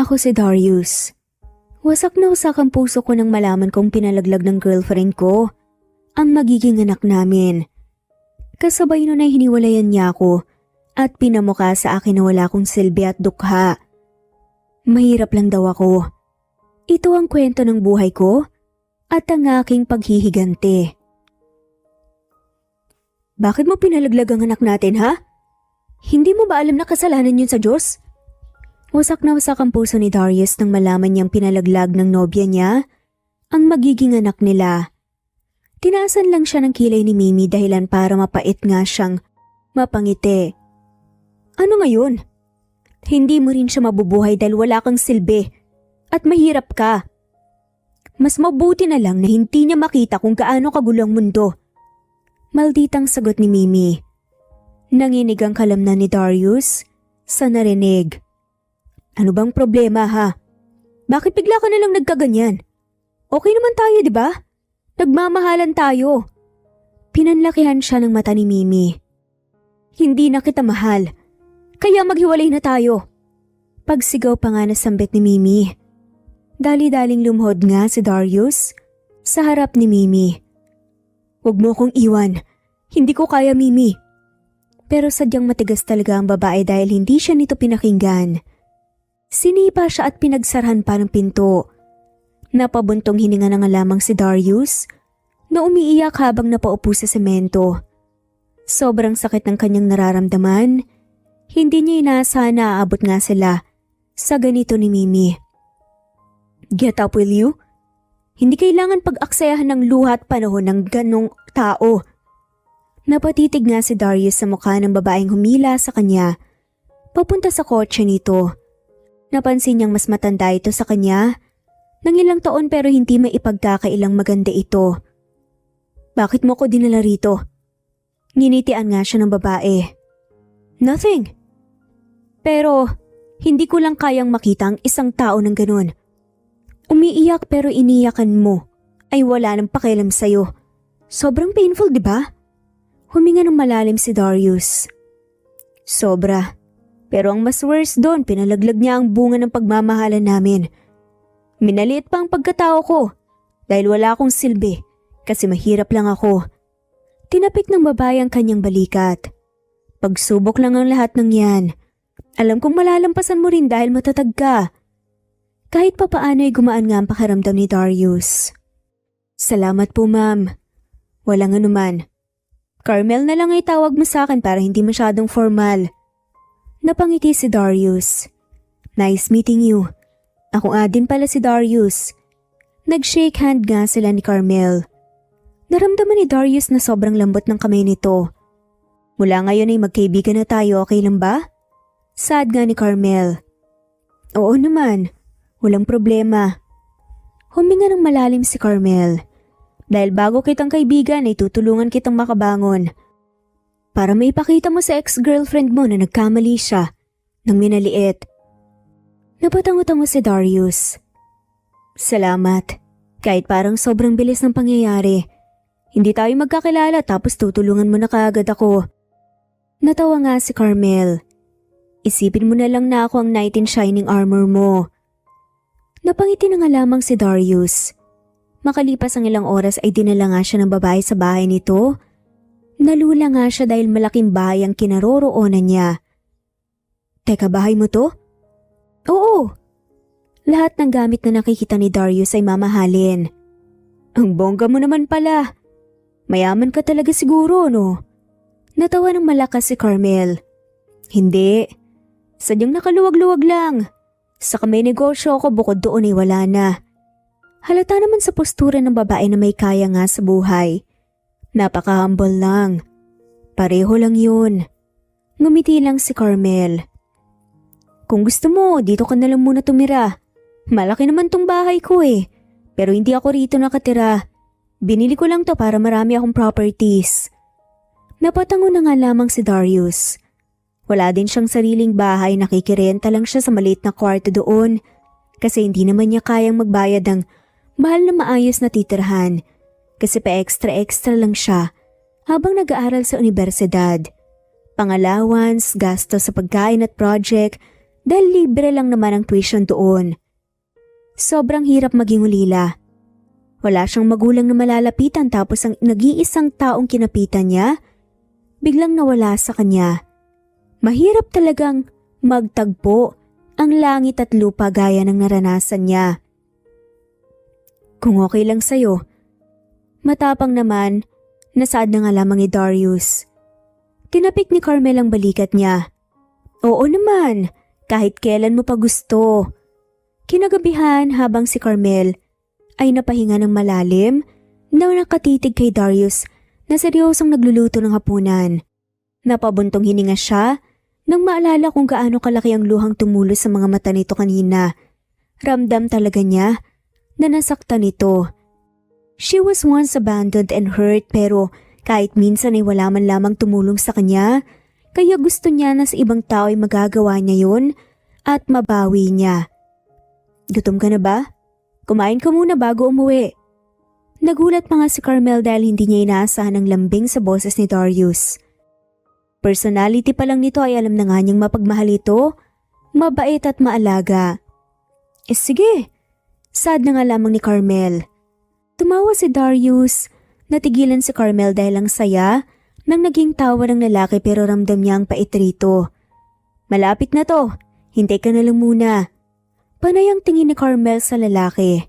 Ako si Darius. Wasak na wasak ang puso ko nang malaman kong pinalaglag ng girlfriend ko ang magiging anak namin. Kasabay nun ay hiniwalayan niya ako at pinamukha sa akin na wala akong silbi at dukha. Mahirap lang daw ako. Ito ang kwento ng buhay ko at ang aking paghihigante. Bakit mo pinalaglag ang anak natin, ha? Hindi mo ba alam na kasalanan yun sa Diyos? Wasak na wasak ang puso ni Darius nang malaman niyang pinalaglag ng nobya niya ang magiging anak nila. Tinaasan lang siya ng kilay ni Mimi dahilan para mapait nga siyang mapangiti. Ano ngayon? Hindi mo rin siya mabubuhay dahil wala kang silbi at mahirap ka. Mas mabuti na lang na hindi niya makita kung gaano kagulo ang mundo. Malditang sagot ni Mimi. Nanginig ang kalamnan ni Darius sa narinig. Ano bang problema, ha? Bakit bigla ka nalang nagkaganyan? Okay naman tayo, di ba? Nagmamahalan tayo. Pinanlakihan siya ng mata ni Mimi. Hindi na kita mahal. Kaya maghiwalay na tayo. Pagsigaw pa nga na sambit ni Mimi. Dali-daling lumhod nga si Darius sa harap ni Mimi. Huwag mo akong iwan. Hindi ko kaya, Mimi. Pero sadyang matigas talaga ang babae dahil hindi siya nito pinakinggan. Sinipa siya at pinagsarhan pa ng pinto. Napabuntong hininga na nga lamang si Darius na umiiyak habang napaupo sa semento. Sobrang sakit ng kanyang nararamdaman. Hindi niya inaasahan na aabot nga sila sa ganito ni Mimi. Get up, will you? Hindi kailangan pag-aksayahan ng luha at panahon ng ganong tao. Napatitig nga si Darius sa mukha ng babaeng humila sa kanya. Papunta sa kotse nito. Napansin niyang mas matanda ito sa kanya ng ilang taon pero hindi may ipagkakailang maganda ito. Bakit mo ko dinala rito? Nginitian nga siya ng babae. Nothing. Pero hindi ko lang kayang makita ang isang tao ng ganun. Umiiyak pero iniyakan mo ay wala nang pakialam sa'yo. Sobrang painful, di ba? Huminga ng malalim si Darius. Sobra. Pero ang mas worse doon, pinalaglag niya ang bunga ng pagmamahalan namin. Minaliit pa ang pagkatao ko dahil wala akong silbi kasi mahirap lang ako. Tinapik ng babae ang kanyang balikat. Pagsubok lang ang lahat ng yan. Alam kong malalampasan mo rin dahil matatag ka. Kahit papaano ay gumaan nga ang pakiramdam ni Darius. Salamat po, ma'am. Walang anuman. Carmel na lang ay tawag mo sa akin para hindi masyadong formal. Napangiti si Darius. Nice meeting you. Ako nga din pala si Darius. Nag-shake hand nga sila ni Carmel. Naramdaman ni Darius na sobrang lambot ng kamay nito. Mula ngayon ay magkaibigan na tayo, okay lang ba? Sad nga ni Carmel. Oo naman. Walang problema. Huminga ng malalim si Carmel. Dahil bago kitang kaibigan ay tutulungan kitang makabangon. Para maipakita mo sa ex-girlfriend mo na nagkamali siya nang minaliit. Napatango-tango si Darius. Salamat. Kahit parang sobrang bilis ng pangyayari. Hindi tayo magkakilala tapos tutulungan mo na kaagad ako. Natawa nga si Carmel. Isipin mo na lang na ako ang knight in shining armor mo. Napangiti na nga lamang si Darius. Makalipas ang ilang oras ay dinala nga siya ng babae sa bahay nito. Nalula nga siya dahil malaking bahay ang kinaroroonan niya. Teka, bahay mo to? Oo. Lahat ng gamit na nakikita ni Darius ay mamahalin. Ang bongga mo naman pala. Mayaman ka talaga siguro, no? Natawa ng malakas si Carmel. Hindi. Sadyang nakaluwag-luwag lang. Saka may negosyo ako bukod doon ay wala na. Halata naman sa postura ng babae na may kaya nga sa buhay. Napaka-humble lang. Pareho lang yun. Ngumiti lang si Carmel. Kung gusto mo, dito ka na lang muna tumira. Malaki naman tong bahay ko eh. Pero hindi ako rito nakatira. Binili ko lang to para marami akong properties. Napatango na nga lamang si Darius. Wala din siyang sariling bahay, nakikirenta lang siya sa maliit na kwarto doon. Kasi hindi naman niya kayang magbayad ng mahal na maayos na titirahan. Kasi pa-extra-extra lang siya habang nag-aaral sa universidad. Pang-allowance, gasto sa pagkain at project, dahil libre lang naman ang tuition doon. Sobrang hirap maging ulila. Wala siyang magulang na malalapitan tapos ang nag-iisang taong kinapitan niya, biglang nawala sa kanya. Mahirap talagang magtagpo ang langit at lupa gaya ng naranasan niya. Kung okay lang sa'yo. Matapang naman, nasaad na nga lamang ni Darius. Tinapik ni Carmel ang balikat niya. Oo naman, kahit kailan mo pa gusto. Kinagabihan habang si Carmel ay napahinga ng malalim na nakatitig kay Darius na seryosong nagluluto ng hapunan. Napabuntong hininga siya nang maalala kung gaano kalaki ang luhang tumulo sa mga mata nito kanina. Ramdam talaga niya na nasaktan ito. She was once abandoned and hurt pero kahit minsan ay wala man lamang tumulong sa kanya, kaya gusto niya na sa ibang tao ay magagawa niya yun at mabawi niya. Gutom ka na ba? Kumain ka muna bago umuwi. Nagulat pa nga si Carmel dahil hindi niya inaasahan ang lambing sa boses ni Darius. Personality pa lang nito ay alam na nga niyang mapagmahal ito, mabait at maalaga. Sige, sad na nga lamang ni Carmel. Tumawa si Darius, natigilan si Carmel dahil ang saya nang naging tawa ng lalaki pero ramdam niya ang pait rito. Malapit na to, hintay ka na lang muna. Panay ang tingin ni Carmel sa lalaki.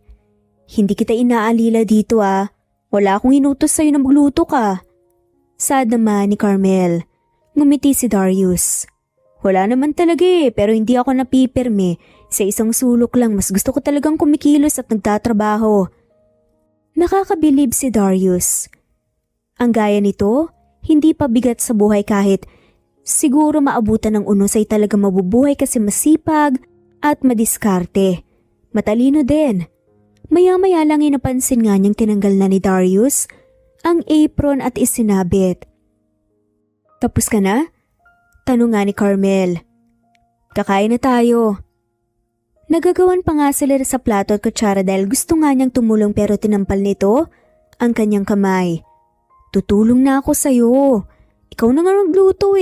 Hindi kita inaalila dito wala akong inutos sa'yo na magluto ka. Sad naman ni Carmel. Ngumiti si Darius. Wala naman talaga pero hindi ako napipirme. Sa isang sulok lang mas gusto ko talagang kumikilos at nagtatrabaho. Nakakabilib si Darius. Ang gaya nito, hindi pa bigat sa buhay kahit siguro maabutan ng unos ay talaga mabubuhay kasi masipag at madiskarte. Matalino din. Maya-maya lang napansin nga niyang tinanggal na ni Darius ang apron at isinabit. Tapos ka na? Tanong nga ni Carmel. Kakain na tayo. Nagagawan pa nga sila sa plato at kutsara dahil gusto nga niyang tumulong pero tinampal nito ang kanyang kamay. Tutulong na ako sa'yo. Ikaw na nga nagluto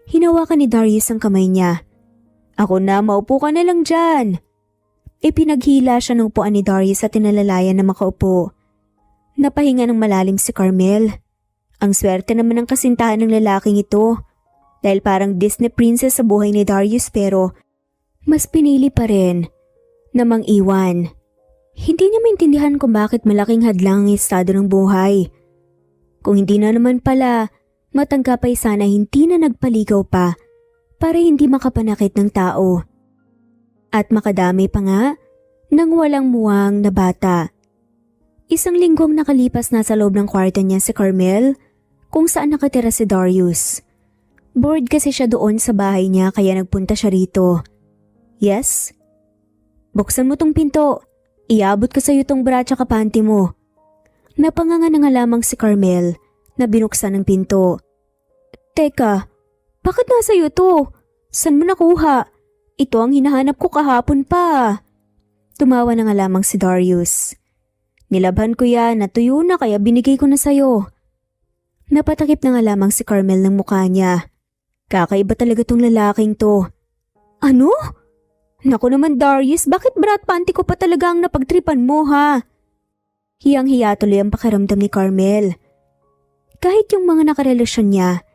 Hinawakan ni Darius ang kamay niya. Ako na, maupo ka na lang dyan. Ipinaghila siya ng upuan ni Darius at tinalalayan na makaupo. Napahinga ng malalim si Carmel. Ang swerte naman ng kasintahan ng lalaking ito. Dahil parang Disney princess sa buhay ni Darius pero mas pinili pa rin na mang-iwan. Hindi niya maintindihan kung bakit malaking hadlang ang estado ng buhay. Kung hindi na naman pala, matangka pa sana hindi na nagpaligaw pa para hindi makapanakit ng tao. At makadami pa nga ng walang muwang na bata. Isang linggong nakalipas na sa loob ng kwarto niya si Carmel kung saan nakatira si Darius. Bored kasi siya doon sa bahay niya kaya nagpunta siya rito. Yes? Buksan mo tong pinto. Iabot ko sa'yo tong bra tsaka panty mo. Napanganga na nga lamang si Carmel na binuksan ang pinto. Teka, bakit nasa iyo to? San mo nakuha? Ito ang hinahanap ko kahapon pa. Tumawa na nga lamang si Darius. Nilabhan ko yan, natuyo na kaya binigay ko na sa'yo. Napatakip na nga lamang si Carmel ng mukha niya. Kakaiba talaga tong lalaking to. Ano? Naku naman Darius, bakit brat panty ko pa talaga ang napagtripan mo ha? Hiyang-hiya tuloy ang pakiramdam ni Carmel. Kahit yung mga nakarelasyon niya,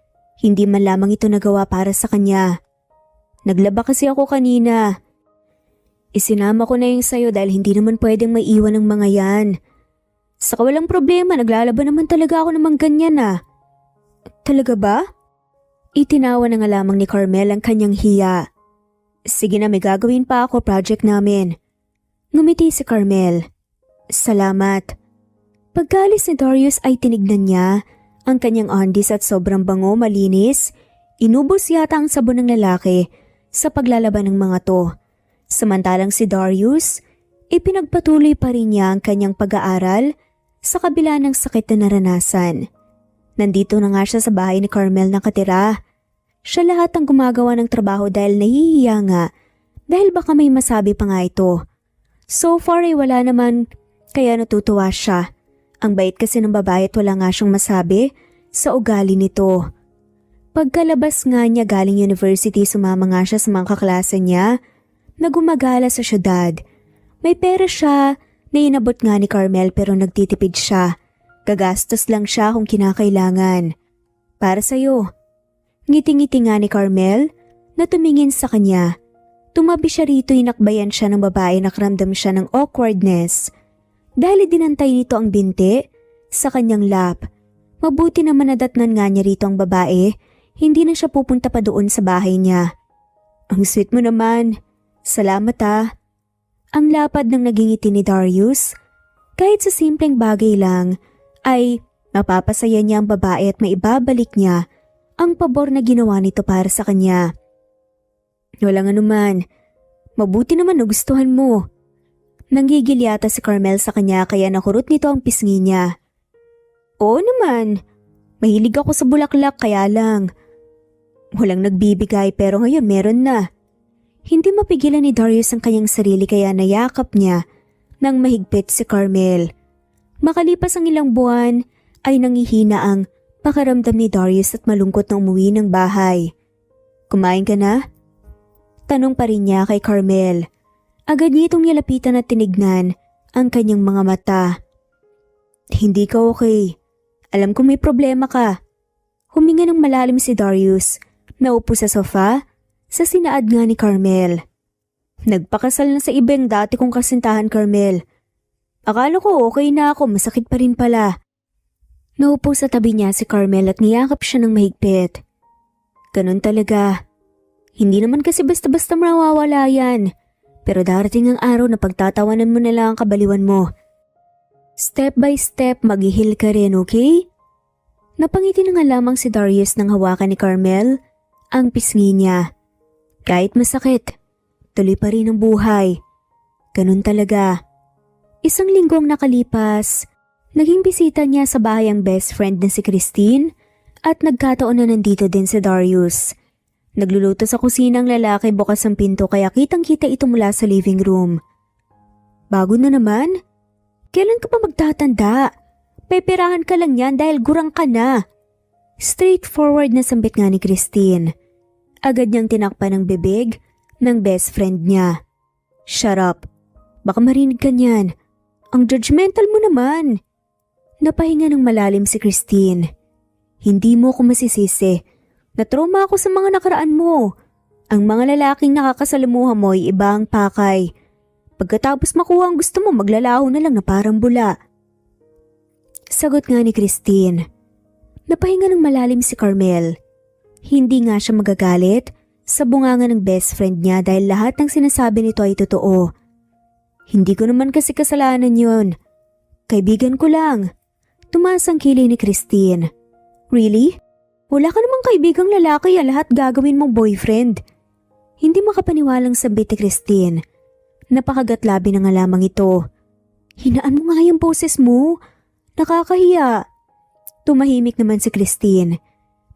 hindi man lamang ito nagawa para sa kanya. Naglaba kasi ako kanina. Isinama ko na yung sayo dahil hindi naman pwedeng maiwan ng mga yan. Saka walang problema, naglalaba naman talaga ako namang ganyan Talaga ba? Itinawa na nga lamang ni Carmel ang kanyang hiya. Sige na, may gagawin pa ako, project namin. Ngumiti si Carmel. Salamat. Pagkalis ni Darius ay tinignan niya ang kanyang undies at sobrang bango, malinis. Inubos yata ang sabon ng lalaki sa paglalaban ng mga to. Samantalang si Darius, ipinagpatuloy pa rin niya ang kanyang pag-aaral sa kabila ng sakit na naranasan. Nandito na nga siya sa bahay ni Carmel nakatira. Siya lahat ang gumagawa ng trabaho dahil nahihiya nga dahil baka may masabi pa nga ito. So far ay wala naman kaya natutuwa siya. Ang bait kasi ng babae at wala nga siyang masabi sa ugali nito. Pagkalabas nga niya galing university, sumama nga siya sa mga kaklase niya na gumagala sa syudad. May pera siya na inabot nga ni Carmel pero nagtitipid siya. Gagastos lang siya kung kinakailangan. Para sa'yo. Ngiti-ngiti nga ni Carmel na tumingin sa kanya. Tumabi siya rito, inakbayan siya ng babae, nakaramdam siya ng awkwardness. Dahil dinantay nito ang binti sa kanyang lap. Mabuti naman nadatnan nga niya rito ang babae. Hindi na siya pupunta pa doon sa bahay niya. Ang sweet mo naman. Salamat ah. Ang lapad ng naging ngiti ni Darius. Kahit sa simpleng bagay lang ay mapapasaya niya ang babae at maibabalik niya ang pabor na ginawa nito para sa kanya. Walang anuman. Mabuti naman nagustuhan mo. Nanggigil yata si Carmel sa kanya kaya nakurot nito ang pisngi niya. Oo naman. Mahilig ako sa bulaklak kaya lang. Walang nagbibigay pero ngayon meron na. Hindi mapigilan ni Darius ang kanyang sarili kaya nayakap niya nang mahigpit si Carmel. Makalipas ang ilang buwan ay nangihina ang pakiramdam ni Darius at malungkot na umuwi ng bahay. Kumain ka na? Tanong pa rin niya kay Carmel. Agad nitong nilapitan at tinignan ang kanyang mga mata. Hindi ka okay. Alam ko may problema ka. Huminga ng malalim si Darius. Naupo sa sofa sa sinaad nga ni Carmel. Nagpakasal na sa iba yung dati kong kasintahan, Carmel. Akala ko okay na ako, masakit pa rin pala. Naupo sa tabi niya si Carmel at niyakap siya ng mahigpit. Ganun talaga. Hindi naman kasi basta-basta mawawala yan. Pero darating ang araw na pagtatawanan mo na lang ang kabaliwan mo. Step by step maghihil ka rin, okay? Napangiti na nga lamang si Darius nang hawakan ni Carmel ang pisngi niya. Kahit masakit, tuloy pa rin ang buhay. Ganun talaga. Isang linggong nakalipas, naging bisita niya sa bahay ang best friend na si Christine at nagkataon na nandito din si Darius. Nagluluto sa kusina ang lalaki, bukas ang pinto kaya kitang-kita ito mula sa living room. Bago na naman? Kailan ka pa magtatanda? Peperahan ka lang yan dahil gurang ka na. Straightforward na sambit nga ni Christine. Agad niyang tinakpan ng bibig ng best friend niya. Shut up. Baka marinig ka niyan. Ang judgmental mo naman. Napahinga ng malalim si Christine. Hindi mo ako masisisi. Natrauma ako sa mga nakaraan mo. Ang mga lalaking nakakasalamuha mo ay iba ang pakay. Pagkatapos makuha ang gusto mo, maglalaho na lang na parang bula. Sagot nga ni Christine. Napahinga ng malalim si Carmel. Hindi nga siya magagalit sa bunganga ng best friend niya dahil lahat ng sinasabi nito ay totoo. Hindi ko naman kasi kasalanan yun. Kaibigan ko lang. Tumaas ang kilay ni Christine. Really? Wala ka namang kaibigang lalaki, lahat gagawin mong boyfriend. Hindi makapaniwalang sambit ni Christine. Napakagatlabi na nga lamang ito. Hinaan mo nga yung boses mo. Nakakahiya. Tumahimik naman si Christine.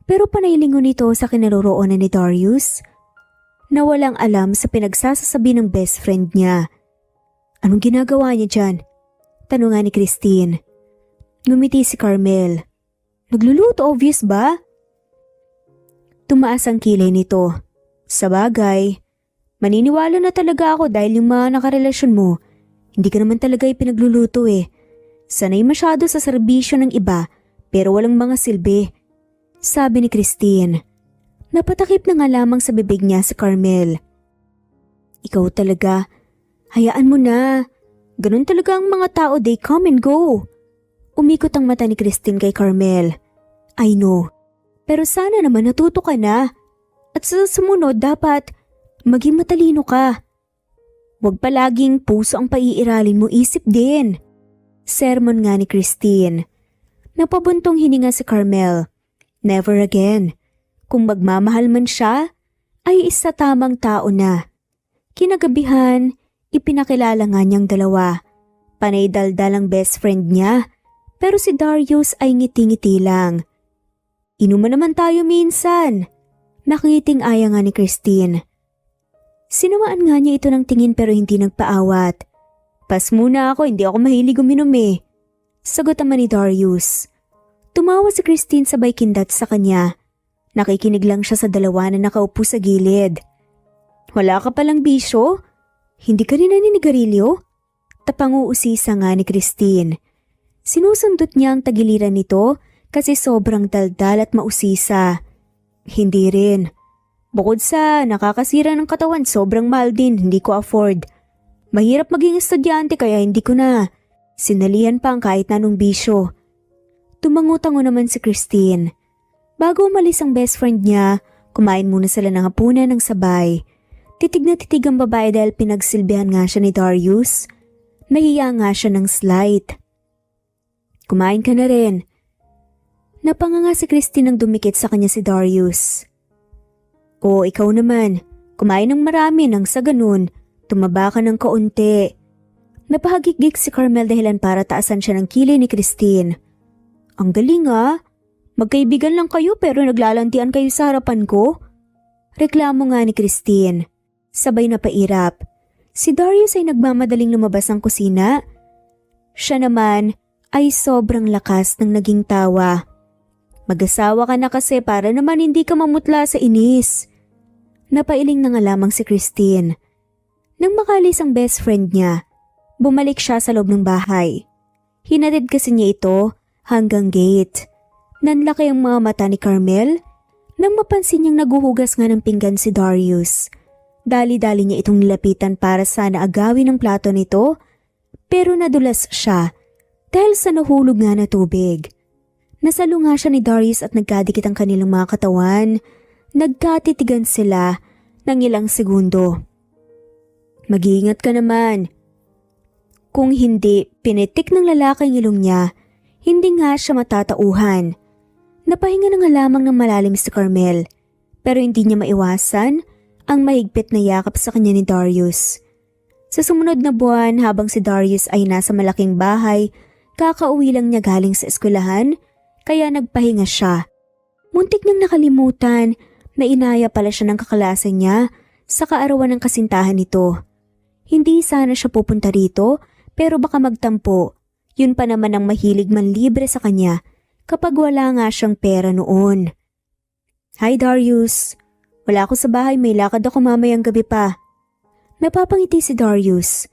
Pero panaylingon nito sa kinaroroonan ni Darius na walang alam sa pinagsasasabi ng best friend niya. Anong ginagawa niya dyan? Tanong nga ni Christine. Ngumiti si Carmel. Nagluluto, obvious ba? Tumaas ang kilay nito. Sa bagay, maniniwala na talaga ako dahil yung mga nakarelasyon mo, hindi ka naman talaga ipinagluluto eh. Sanay masyado sa serbisyo ng iba pero walang mga silbi. Sabi ni Christine. Napatakip na nga lamang sa bibig niya si Carmel. Ikaw talaga. Hayaan mo na. Ganun talaga ang mga tao, they come and go. Umikot ang mata ni Christine kay Carmel. I know. Pero sana naman natuto ka na. At sa sumunod dapat maging matalino ka. Huwag palaging puso ang paiiralin mo, isip din. Sermon nga ni Christine. Napabuntong hininga si Carmel. Never again. Kung magmamahal man siya, ay isa tamang tao na. Kinagabihan, ipinakilala nga niyang dalawa. Panay daldal ang best friend niya, pero si Darius ay ngiti-ngiti lang. Inuman naman tayo minsan. Nakangiting aya nga ni Christine. Sinawaan nga niya ito ng tingin pero hindi nagpaawat. Pas muna ako, hindi ako mahilig uminom eh. Sagot naman ni Darius. Tumawa si Christine sabay kindat sa kanya. Nakikinig lang siya sa dalawa na nakaupo sa gilid. Wala ka palang bisyo? Hindi ka rin naninigarilyo? Tapanguusisa nga ni Christine. Sinusundot niya ang tagiliran nito kasi sobrang daldal at mausisa. Hindi rin. Bukod sa nakakasira ng katawan, sobrang mahal din, hindi ko afford. Mahirap maging estudyante kaya hindi ko na. Sinalihan pa ang kahit na anong bisyo. Tumango-tango naman si Christine. Bago umalis ang best friend niya, kumain muna sila ng hapunan ng sabay. Titig na titig ang babae dahil pinagsilbihan nga siya ni Darius. Nahiya nga siya ng slight. Kumain ka na rin. Napanganga si Christine nang dumikit sa kanya si Darius. O ikaw naman, kumain ng marami nang sa ganun, tumaba ka ng kaunti. Napahagigik si Carmel dahilan para taasan siya ng kilay ni Christine. Ang galing ah. Magkaibigan lang kayo pero naglalantian kayo sa harapan ko? Reklamo nga ni Christine. Sabay na pairap. Si Darius ay nagmamadaling lumabas ng kusina. Siya naman ay sobrang lakas ng naging tawa. Mag-asawa ka na kasi para naman hindi ka mamutla sa inis. Napailing na nga lamang si Christine. Nang makalis ang best friend niya, bumalik siya sa loob ng bahay. Hinatid kasi niya ito hanggang gate. Nanlaki ang mga mata ni Carmel nang mapansin niyang naguhugas nga ng pinggan si Darius. Dali-dali niya itong nilapitan para sana agawin ang plato nito, pero nadulas siya dahil sa nahulog nga na tubig. Nasalo nga siya ni Darius at nagkadikit ang kanilang mga katawan. Nagkatitigan sila ng ilang segundo. Mag-iingat ka naman. Kung hindi pinitik ng lalaki ang ilong niya, hindi nga siya matatauhan. Napahinga na nga lamang ng malalim si Carmel, pero hindi niya maiwasan ang mahigpit na yakap sa kanya ni Darius. Sa sumunod na buwan habang si Darius ay nasa malaking bahay, kakauwi lang niya galing sa eskwelahan, kaya nagpahinga siya. Muntik niyang nakalimutan na inaya pala siya ng kaklase niya sa kaarawan ng kasintahan nito. Hindi sana siya pupunta rito, pero baka magtampo. Yun pa naman ang mahilig manlibre sa kanya kapag wala nga siyang pera noon. Hi Darius, wala ako sa bahay, may lakad ako mamayang gabi pa. Napapangiti si Darius.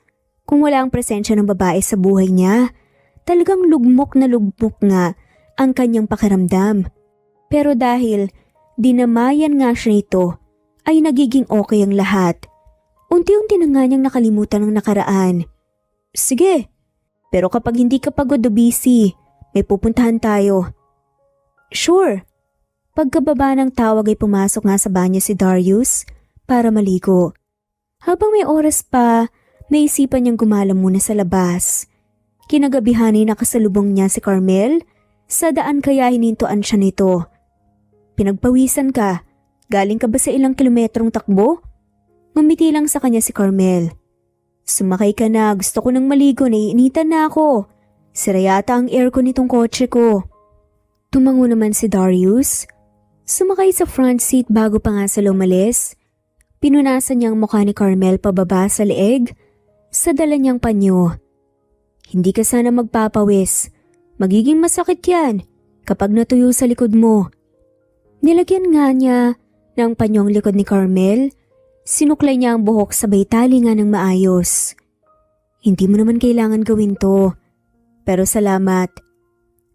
Kung wala ang presensya ng babae sa buhay niya, talagang lugmok na lugmok nga ang kanyang pakiramdam. Pero dahil dinamayan nga siya nito, ay nagiging okay ang lahat. Unti-unti na nga niyang nakalimutan ang nakaraan. Sige, pero kapag hindi ka pagod o busy, may pupuntahan tayo. Sure. Pagkababa ng tawag ay pumasok nga sa banyo si Darius para maligo. Habang may oras pa, naisipan niyang gumala muna sa labas. Kinagabihan ay nakasalubong niya si Carmel, sa daan kaya hinintuan siya nito. Pinagpawisan ka, galing ka ba sa ilang kilometrong takbo? Ngumiti lang sa kanya si Carmel. Sumakay ka na, gusto ko nang maligo, naiinitan na ako. Sira yata ang aircon nitong kotse ko. Tumango naman si Darius. Sumakay sa front seat bago pa nga sila umalis. Pinunasan niya ang mukha ni Carmel pababa sa leeg sa dala niyang panyo. Hindi ka sana magpapawis. Magiging masakit yan kapag natuyo sa likod mo. Nilagyan nga niya ng panyong likod ni Carmel. Sinuklay niya ang buhok sabay tali nga ng maayos. Hindi mo naman kailangan gawin to. Pero salamat.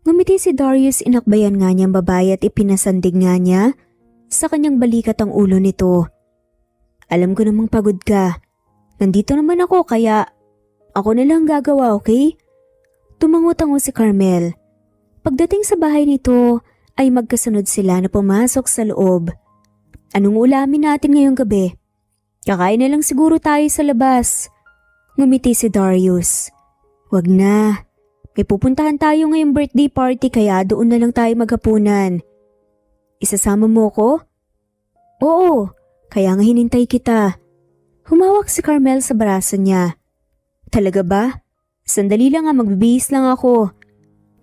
Ngumiti si Darius, inakbayan nga niyang babae at ipinasandig nga niya sa kanyang balikat ang ulo nito. Alam ko namang pagod ka. Nandito naman ako kaya ako na lang gagawa, okay? Tumango-tango si Carmel. Pagdating sa bahay nito ay magkasunod sila na pumasok sa loob. Anong ulamin natin ngayong gabi? Kakain na lang siguro tayo sa labas. Ngumiti si Darius. Wag na. May pupuntahan tayo ngayong birthday party kaya doon na lang tayo maghapunan. Isasama mo ko? Oo, kaya nga hinintay kita. Humawak si Carmel sa braso niya. Talaga ba? Sandali lang nga, magbibihis lang ako.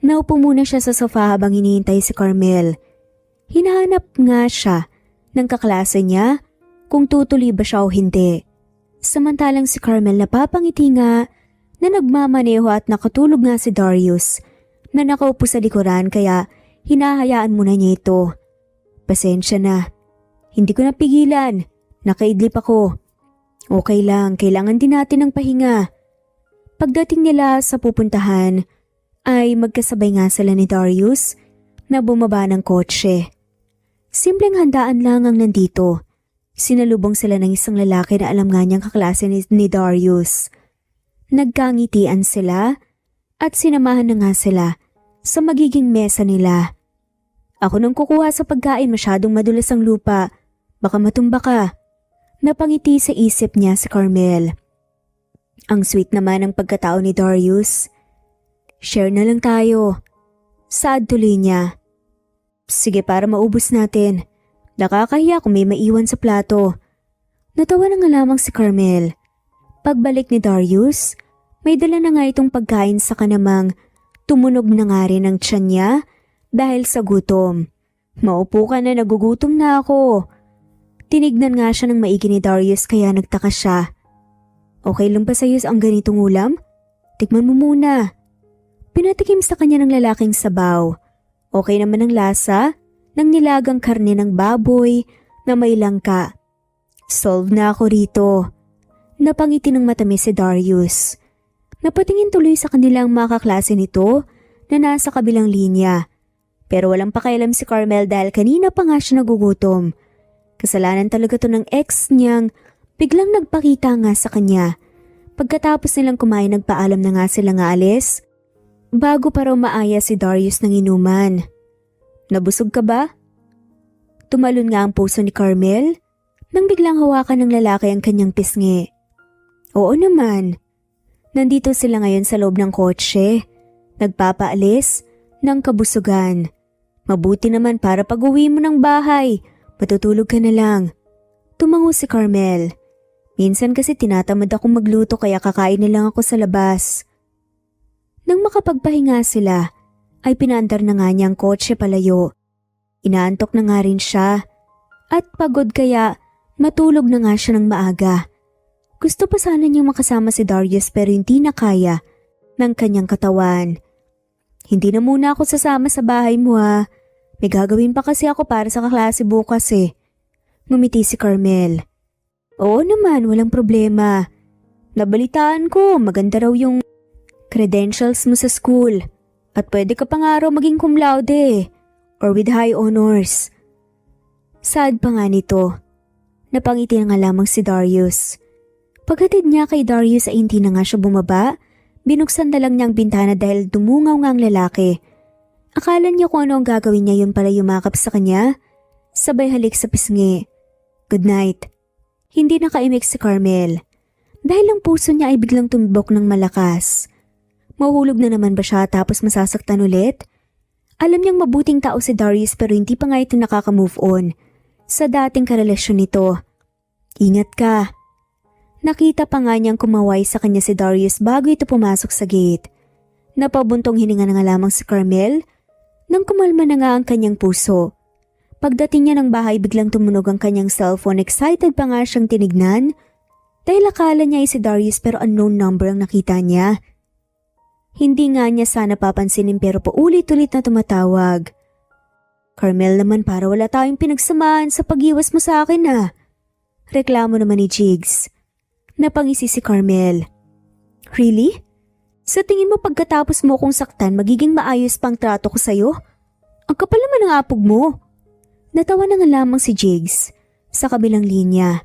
Naupo muna siya sa sofa habang hinihintay si Carmel. Hinahanap nga siya ng kaklase niya kung tutuloy ba siya o hindi. Samantalang si Carmel napapangiti nga na nagmamaneho at nakatulog nga si Darius na nakaupo sa likuran kaya hinahayaan muna niya ito. Pasensya na. Hindi ko napigilan. Nakaidlip ako. Okay lang, kailangan din natin ng pahinga. Pagdating nila sa pupuntahan, ay magkasabay nga sila ni Darius na bumaba ng kotse. Simpleng handaan lang ang nandito. Sinalubong sila ng isang lalaki na alam nga niyang kaklase ni Darius. Nagkangitian sila at sinamahan na nga sila sa magiging mesa nila. Ako nang kukuha sa pagkain, masyadong madulas ang lupa. Baka matumba ka. Napangiti sa isip niya si Carmel. Ang sweet naman ng pagkatao ni Darius. Share na lang tayo. Sad tuloy niya. Sige, para maubos natin. Nakakahiya kung may maiwan sa plato. Natawa na nga lamang si Carmel. Pagbalik ni Darius, may dala na nga itong pagkain sa kanamang tumunog na nga rin ang tiyan niya dahil sa gutom. Maupo ka na, nagugutom na ako. Tinignan nga siya ng maigi ni Darius kaya nagtaka siya. Okay lang ba sa'yo ang ganitong ulam? Tikman mo muna. Pinatikim sa kanya ng lalaking sabaw. Okay naman ang lasa ng nilagang karne ng baboy na may langka. Solve na ako rito. Napangiti ng matamis si Darius. Napatingin tuloy sa kanilang mga kaklase nito na nasa kabilang linya. Pero walang pakialam si Carmel dahil kanina pa nga siya nagugutom. Kasalanan talaga to ng ex niyang biglang nagpakita nga sa kanya. Pagkatapos nilang kumain, nagpaalam na nga sila nga alis. Bago pa raw maaya si Darius ng inuman. Nabusog ka ba? Tumalon nga ang puso ni Carmel nang biglang hawakan ng lalaki ang kanyang pisngi. Oo naman. Nandito sila ngayon sa loob ng kotse. Nagpapaalis ng kabusugan. Mabuti naman para pag-uwi mo ng bahay. Matutulog ka na lang. Tumango si Carmel. Minsan kasi tinatamad akong magluto kaya kakain na lang ako sa labas. Nang makapagpahinga sila, ay pinaandar na nga niya ang kotse palayo. Inaantok na nga rin siya. At pagod kaya matulog na nga siya ng maaga. Gusto pa sana niyang makasama si Darius pero hindi na kaya ng kanyang katawan. Hindi na muna ako sasama sa bahay mo ha. May gagawin pa kasi ako para sa kaklase bukas eh. Ngumiti si Carmel. Oo naman, walang problema. Nabalitaan ko, maganda raw yung credentials mo sa school. At pwede ka pa nga raw maging cum laude or with high honors. Sad pa nga nito. Napangiti na nga lamang si Darius. Paghatid niya kay Darius ay hindi na nga siya bumaba. Binuksan na lang niya ang bintana dahil dumungaw nga ang lalaki. Akala niya kung ano ang gagawin niya, yun pala yumakap sa kanya. Sabay halik sa pisngi. Good night. Hindi nakaimik si Carmel. Dahil ang puso niya ay biglang tumibok ng malakas. Mahulog na naman ba siya tapos masasaktan ulit? Alam niyang mabuting tao si Darius pero hindi pa nga ito nakaka-move on sa dating karelasyon nito. Ingat ka. Nakita pa nga niyang kumaway sa kanya si Darius bago ito pumasok sa gate. Napabuntong hininga na nga lamang si Carmel nang kumalma na nga ang kanyang puso. Pagdating niya ng bahay biglang tumunog ang kanyang cellphone. Excited pa nga siyang tinignan dahil akala niya ay si Darius pero unknown number ang nakita niya. Hindi nga niya sana papansinin pero paulit-ulit na tumatawag. Carmel naman, para wala tayong pinagsamahan sa pag-iwas mo sa akin ah. Reklamo naman ni Jigs. Napangisi si Carmel. Really? Sa tingin mo pagkatapos mo kong saktan magiging maayos pang trato ko sa'yo? Ang kapal naman ng apog mo. Natawa na nga lamang si Jigs sa kabilang linya.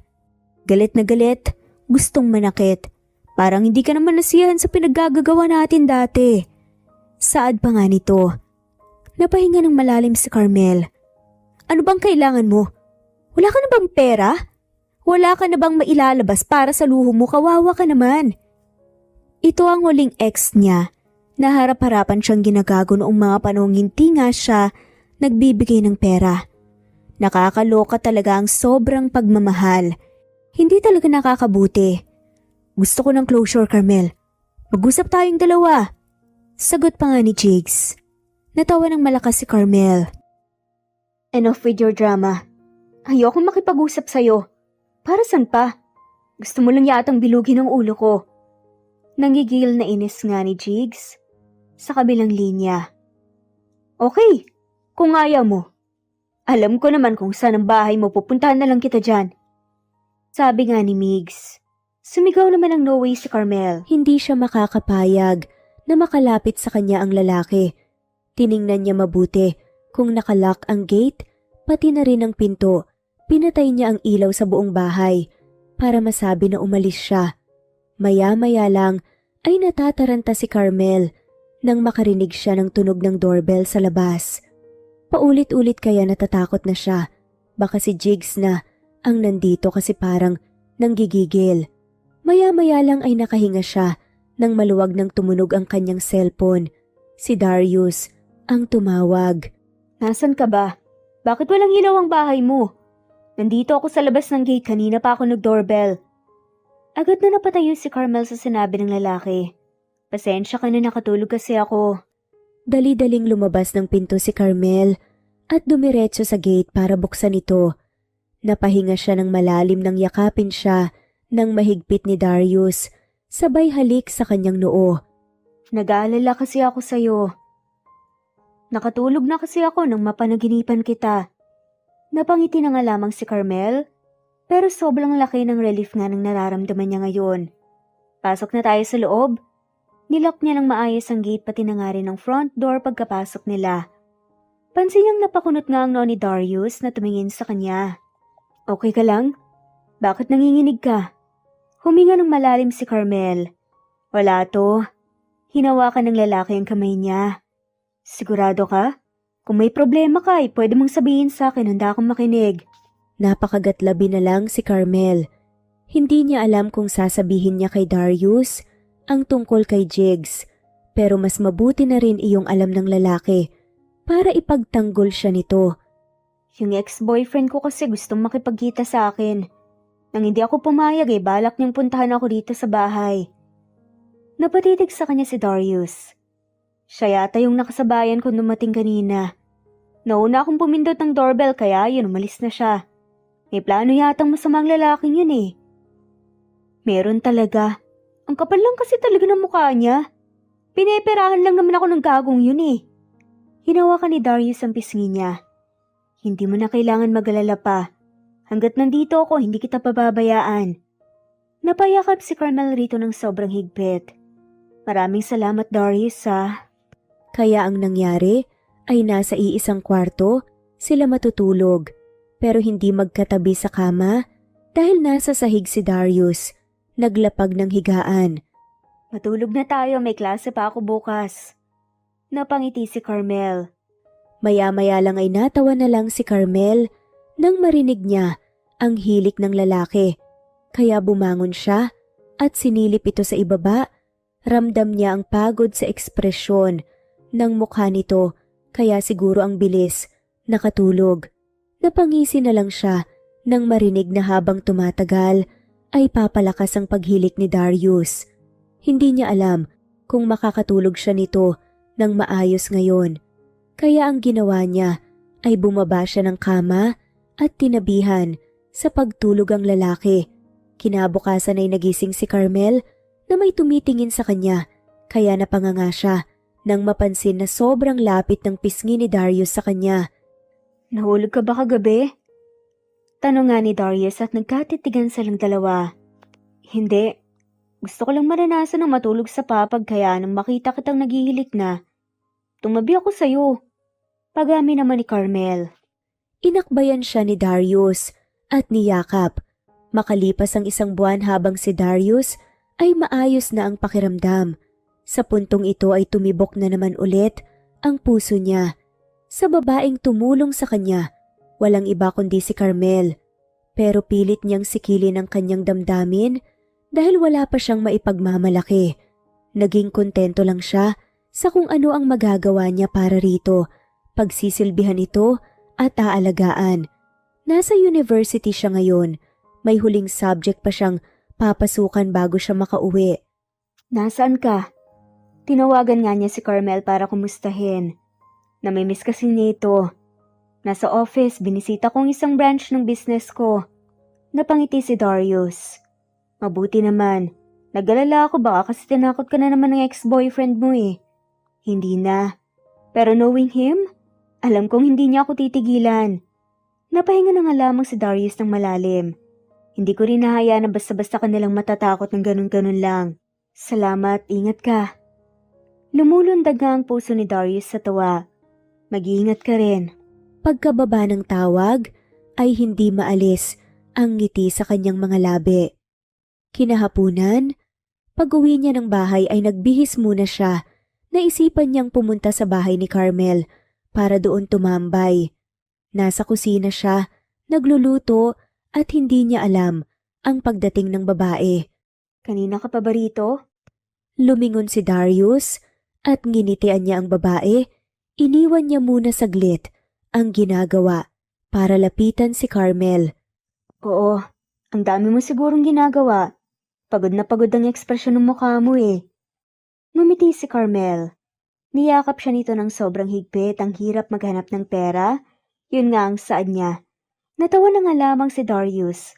Galit na galit, gustong manakit. Parang hindi ka naman nasiyahan sa pinaggagawa natin dati. Saad pa nga nito. Napahinga ng malalim si Carmel. Ano bang kailangan mo? Wala ka na bang pera? Wala ka na bang mailalabas para sa luho mo? Kawawa ka naman. Ito ang huling ex niya. Naharap-harapan siyang ginagago noong mga panahong hindi nga siya nagbibigay ng pera. Nakakaloka talaga ang sobrang pagmamahal. Hindi talaga nakakabuti. Gusto ko ng closure, Carmel. Mag-usap tayong dalawa. Sagot pa nga ni Jigs. Natawa ng malakas si Carmel. Enough with your drama. Ayokong makipag-usap sa'yo. Para saan pa? Gusto mo lang yatang bilugin ang ulo ko. Nangigil na inis nga ni Jigs sa kabilang linya. Okay, kung ayaw mo. Alam ko naman kung saan ang bahay mo, pupuntahan na lang kita dyan. Sabi nga ni Migs. Sumigaw naman ang no way si Carmel. Hindi siya makakapayag na makalapit sa kanya ang lalaki. Tiningnan niya mabuti kung nakalock ang gate, pati na rin ang pinto. Pinatay niya ang ilaw sa buong bahay para masabi na umalis siya. Maya-maya lang ay natataranta si Carmel nang makarinig siya ng tunog ng doorbell sa labas. Paulit-ulit kaya natatakot na siya. Baka si Jigs na ang nandito kasi parang nanggigigil. Maya-maya lang ay nakahinga siya nang maluwag ng tumunog ang kanyang cellphone. Si Darius ang tumawag. Nasaan ka ba? Bakit walang ilaw ang bahay mo? Nandito ako sa labas ng gate, kanina pa ako nag-doorbell. Agad na napatayo si Carmel sa sinabi ng lalaki. Pasensya ka na, nakatulog kasi ako. Dali-daling lumabas ng pinto si Carmel at dumiretso sa gate para buksan ito. Napahinga siya ng malalim nang yakapin siya ng mahigpit ni Darius, sabay halik sa kanyang noo. Nag-aalala kasi ako sa'yo. Nakatulog na kasi ako nang mapanaginipan kita. Napangiti na nga lamang si Carmel, pero sobrang laki ng relief nga ng nararamdaman niya ngayon. Pasok na tayo sa loob. Nilock niya ng maayos ang gate pati na nga rin ang front door pagkapasok nila. Pansin niyang napakunot nga ang noo ni Darius na tumingin sa kanya. Okay ka lang? Bakit nanginginig ka? Huminga ng malalim si Carmel. Wala to. Hinawakan ng lalaki ang kamay niya. Sigurado ka? Kung may problema ka ay pwede mong sabihin sa akin, handa akong makinig. Napakagatlabi na lang si Carmel. Hindi niya alam kung sasabihin niya kay Darius ang tungkol kay Jigs, pero mas mabuti na rin iyong alam ng lalaki para ipagtanggol siya nito. Yung ex-boyfriend ko kasi gustong makipagkita sa akin. Nang hindi ako pumayag balak niyang puntahan ako dito sa bahay. Napatitig sa kanya si Darius. Siya yata yung nakasabayan ko dumating kanina. Nauna akong pumindot ng doorbell kaya yun umalis na siya. May plano yatang masamang lalaking yun eh. Meron talaga. Ang kapal lang kasi talaga ng mukha niya. Pineperahan lang naman ako ng gagong yun eh. Hinawakan ni Darius ang pisngi niya. Hindi mo na kailangan mag-alala pa. Hanggat nandito ako, hindi kita pababayaan. Napayakap si Carmel rito ng sobrang higpit. Maraming salamat Darius ha. Kaya ang nangyari ay nasa iisang kwarto sila matutulog. Pero hindi magkatabi sa kama dahil nasa sahig si Darius. Naglapag ng higaan. Matulog na tayo, may klase pa ako bukas. Napangiti si Carmel. Maya-maya lang ay natawa na lang si Carmel nang marinig niya ang hilik ng lalaki. Kaya bumangon siya at sinilip ito sa ibaba. Ramdam niya ang pagod sa ekspresyon ng mukha nito kaya siguro ang bilis nakatulog. Napangisi na lang siya nang marinig na habang tumatagal ay papalakas ang paghilik ni Darius. Hindi niya alam kung makakatulog siya nito ng maayos ngayon. Kaya ang ginawa niya ay bumaba siya ng kama at tinabihan sa pagtulog ang lalaki. Kinabukasan ay nagising si Carmel na may tumitingin sa kanya kaya napanganga siya nang mapansin na sobrang lapit ng pisngi ni Darius sa kanya. Nahulog ka ba kagabi? Tanong nga ni Darius at nagkatitigan silang dalawa. Hindi. Gusto ko lang maranasan ng matulog sa papag kaya nang makita kitang naghihilik na. Tumabi ako sa'yo. Pagami naman ni Carmel. Inakbayan siya ni Darius at niyakap. Makalipas ang isang buwan habang si Darius ay maayos na ang pakiramdam. Sa puntong ito ay tumibok na naman ulit ang puso niya. Sa babaeng tumulong sa kanya, walang iba kundi si Carmel. Pero pilit niyang sikilin ang kanyang damdamin dahil wala pa siyang maipagmamalaki. Naging kontento lang siya sa kung ano ang magagawa niya para rito, pagsisilbihan ito at aalagaan. Nasa university siya ngayon, may huling subject pa siyang papasukan bago siya makauwi. Nasaan ka? Tinawagan nga niya si Carmel para kumustahin. Namimiss kasi nito. Nasa office, binisita kong isang branch ng business ko. Napangiti si Darius. Mabuti naman. Nag-alala ako baka kasi tinakot ka na naman ng ex-boyfriend mo eh. Hindi na. Pero knowing him, alam kong hindi niya ako titigilan. Napahinga na nga lamang si Darius ng malalim. Hindi ko rin nahayaan na basta-basta ka nilang matatakot ng ganun-ganun lang. Salamat, ingat ka. Lumulundag nga ang puso ni Darius sa tawa. Mag-iingat ka rin. Pagkababa ng tawag ay hindi maalis ang ngiti sa kanyang mga labi. Kinahapunan, pag-uwi niya ng bahay ay nagbihis muna siya. Naisipan niyang pumunta sa bahay ni Carmel para doon tumambay. Nasa kusina siya, nagluluto at hindi niya alam ang pagdating ng babae. Kanina ka pa ba rito? Lumingon si Darius at nginitian niya ang babae. Iniwan niya muna saglit ang ginagawa para lapitan si Carmel. Oo, ang dami mo sigurong ginagawa. Pagod na pagod ang ekspresyon ng mukha mo eh. Ngumiti si Carmel. Niyakap siya nito ng sobrang higpit, ang hirap maghanap ng pera. Yun nga ang saad niya. Natawa na nga lamang si Darius.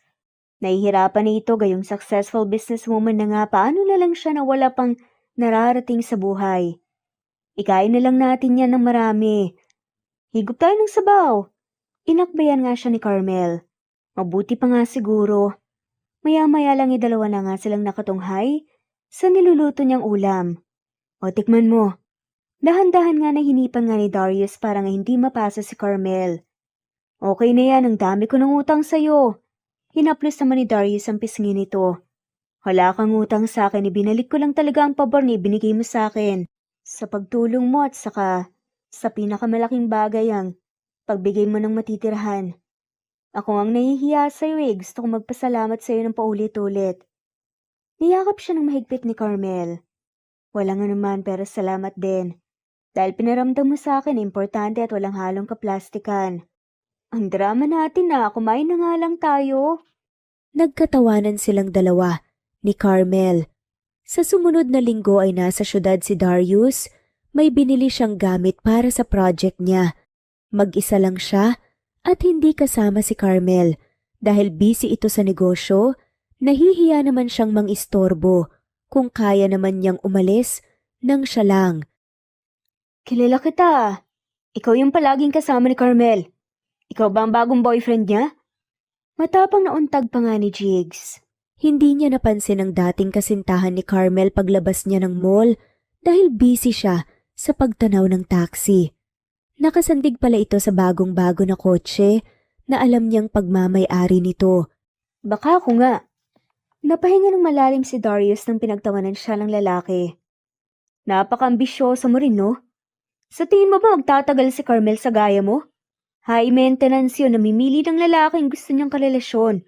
Nahihirapan na ito gayong successful businesswoman na nga, paano na lang siya na wala pang nararating sa buhay. Ikain na lang natin yan ng marami. Higop tayo ng sabaw. Inakbayan nga siya ni Carmel. Mabuti pa nga siguro. Maya-maya lang dalawa na nga silang nakatunghay sa niluluto niyang ulam. O tikman mo. Dahan-dahan nga na hinipan nga ni Darius para nga hindi mapasa si Carmel. Okay na yan, ang dami ko ng utang sa'yo. Hinaplos naman ni Darius ang pisngi nito. Wala kang utang sa akin, ibinalik ko lang talaga ang pabor na ibinigay mo sa akin. Sa pagtulong mo at saka sa pinakamalaking bagay ang pagbigay mo ng matitirahan. Ako ang nahihiya sa'yo eh, gusto kong magpasalamat sa'yo ng paulit-ulit. Niyakap siya ng mahigpit ni Carmel. Wala nga naman pero salamat din. Dahil pinaramdam mo sa akin, importante at walang halong kaplastikan. Ang drama natin na, kumain na nga lang tayo. Nagkatawanan silang dalawa ni Carmel. Sa sumunod na linggo ay nasa syudad si Darius. May binili siyang gamit para sa project niya. Mag-isa lang siya at hindi kasama si Carmel. Dahil busy ito sa negosyo, nahihiya naman siyang mangistorbo. Kung kaya naman niyang umalis nang siya lang. Kilala kita. Ikaw yung palaging kasama ni Carmel. Ikaw ba ang bagong boyfriend niya? Matapang na untag pa nga ni Jigs. Hindi niya napansin ang dating kasintahan ni Carmel paglabas niya ng mall dahil busy siya sa pagtanaw ng taxi. Nakasandig pala ito sa bagong-bago na kotse na alam niyang pagmamay-ari nito. Baka ako nga. Napahinga ng malalim si Darius nang pinagtawanan siya ng lalaki. Napaka-ambisyoso mo rin, no? Sa tingin mo ba magtatagal si Carmel sa gaya mo? High maintenance yun, namimili ng lalaking gusto niyang karelasyon.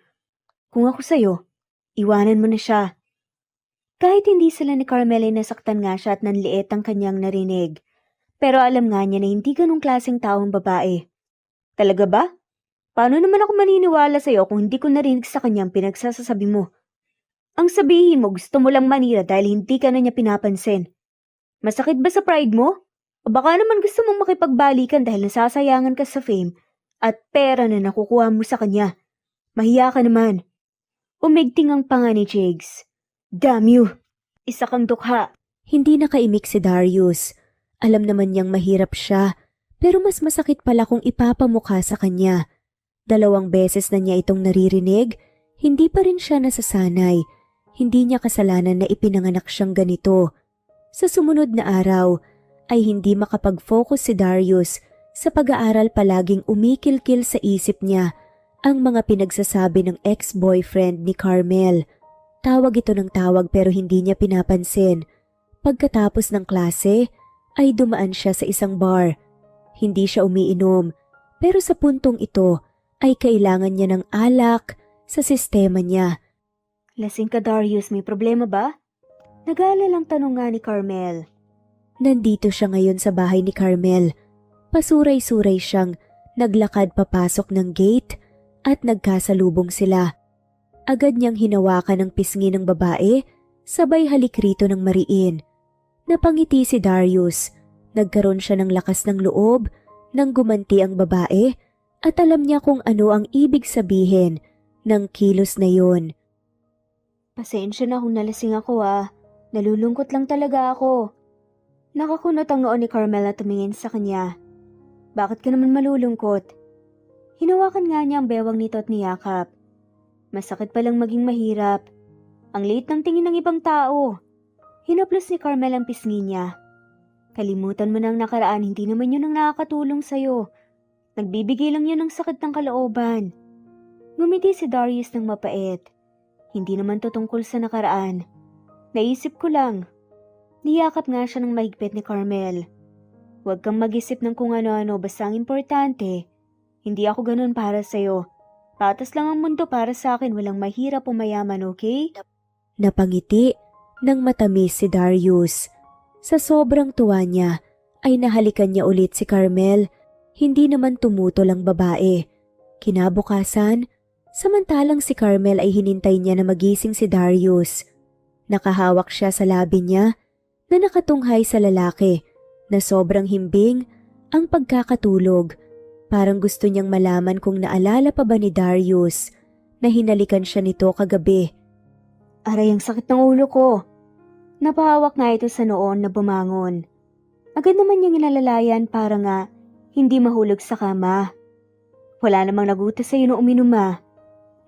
Kung ako sa'yo, iwanan mo na siya. Kahit hindi sila ni Carmel ay nasaktan nga siya at nanliit ang kanyang narinig. Pero alam nga niya na hindi ganong klaseng taong babae. Talaga ba? Paano naman ako maniniwala sa'yo kung hindi ko narinig sa kanyang pinagsasasabi mo? Ang sabihin mo gusto mo lang manira dahil hindi ka na niya pinapansin. Masakit ba sa pride mo? O baka naman gusto mong makipagbalikan dahil nasasayangan ka sa fame at pera na nakukuha mo sa kanya. Mahiya ka naman. Umigting ang panga ni Jigs. Damn you! Isa kang dukha. Hindi nakaimik si Darius. Alam naman niyang mahirap siya, pero mas masakit pala kung ipapamukha sa kanya. 2 beses na niya itong naririnig, hindi pa rin siya nasasanay. Hindi niya kasalanan na ipinanganak siyang ganito. Sa sumunod na araw, ay hindi makapag-focus si Darius sa pag-aaral, palaging umikil-kil sa isip niya ang mga pinagsasabi ng ex-boyfriend ni Carmel. Tawag ito ng tawag pero hindi niya pinapansin. Pagkatapos ng klase ay dumaan siya sa isang bar. Hindi siya umiinom pero sa puntong ito ay kailangan niya ng alak sa sistema niya. Lasing ka Darius, may problema ba? Nag-aalalang tanong nga ni Carmel. Nandito siya ngayon sa bahay ni Carmel. Pasuray-suray siyang naglakad papasok ng gate at nagkasalubong sila. Agad niyang hinawakan ang pisngi ng babae, sabay halik rito ng mariin. Napangiti si Darius. Nagkaroon siya ng lakas ng loob nang gumanti ang babae at alam niya kung ano ang ibig sabihin ng kilos na yun. Pasensya na kung nalasing ako Nalulungkot lang talaga ako. Nakakunot ang noo ni Carmel na tumingin sa kanya. Bakit ka naman malulungkot? Hinawakan nga niya ang bewang nito at niyakap. Masakit palang maging mahirap. Ang liit ng tingin ng ibang tao. Hinaplos ni Carmel ang pisngi niya. Kalimutan mo na ang nakaraan, hindi naman yun ang nakakatulong sa'yo. Nagbibigay lang yun ng sakit ng kalooban. Ngumiti si Darius ng mapait. Hindi naman to tungkol sa nakaraan. Naisip ko lang. Niyakap nga siya ng mahigpit ni Carmel. Huwag kang mag-isip ng kung ano-ano, basta ang importante. Hindi ako ganun para sa'yo. Patas lang ang mundo para sa akin, walang mahirap o mayaman, okay? Napangiti ng matamis si Darius. Sa sobrang tuwa niya, ay nahalikan niya ulit si Carmel. Hindi naman tumutol ang babae. Kinabukasan, samantalang si Carmel ay hinintay niya na magising si Darius. Nakahawak siya sa labi niya na nakatunghay sa lalaki na sobrang himbing ang pagkakatulog. Parang gusto niyang malaman kung naalala pa ba ni Darius na hinalikan siya nito kagabi. Aray, ang sakit ng ulo ko. Napahawak nga ito sa noon na bumangon. Agad naman niyang inalalayan para nga hindi mahulog sa kama. Wala namang nagutos sa iyo na uminom ma.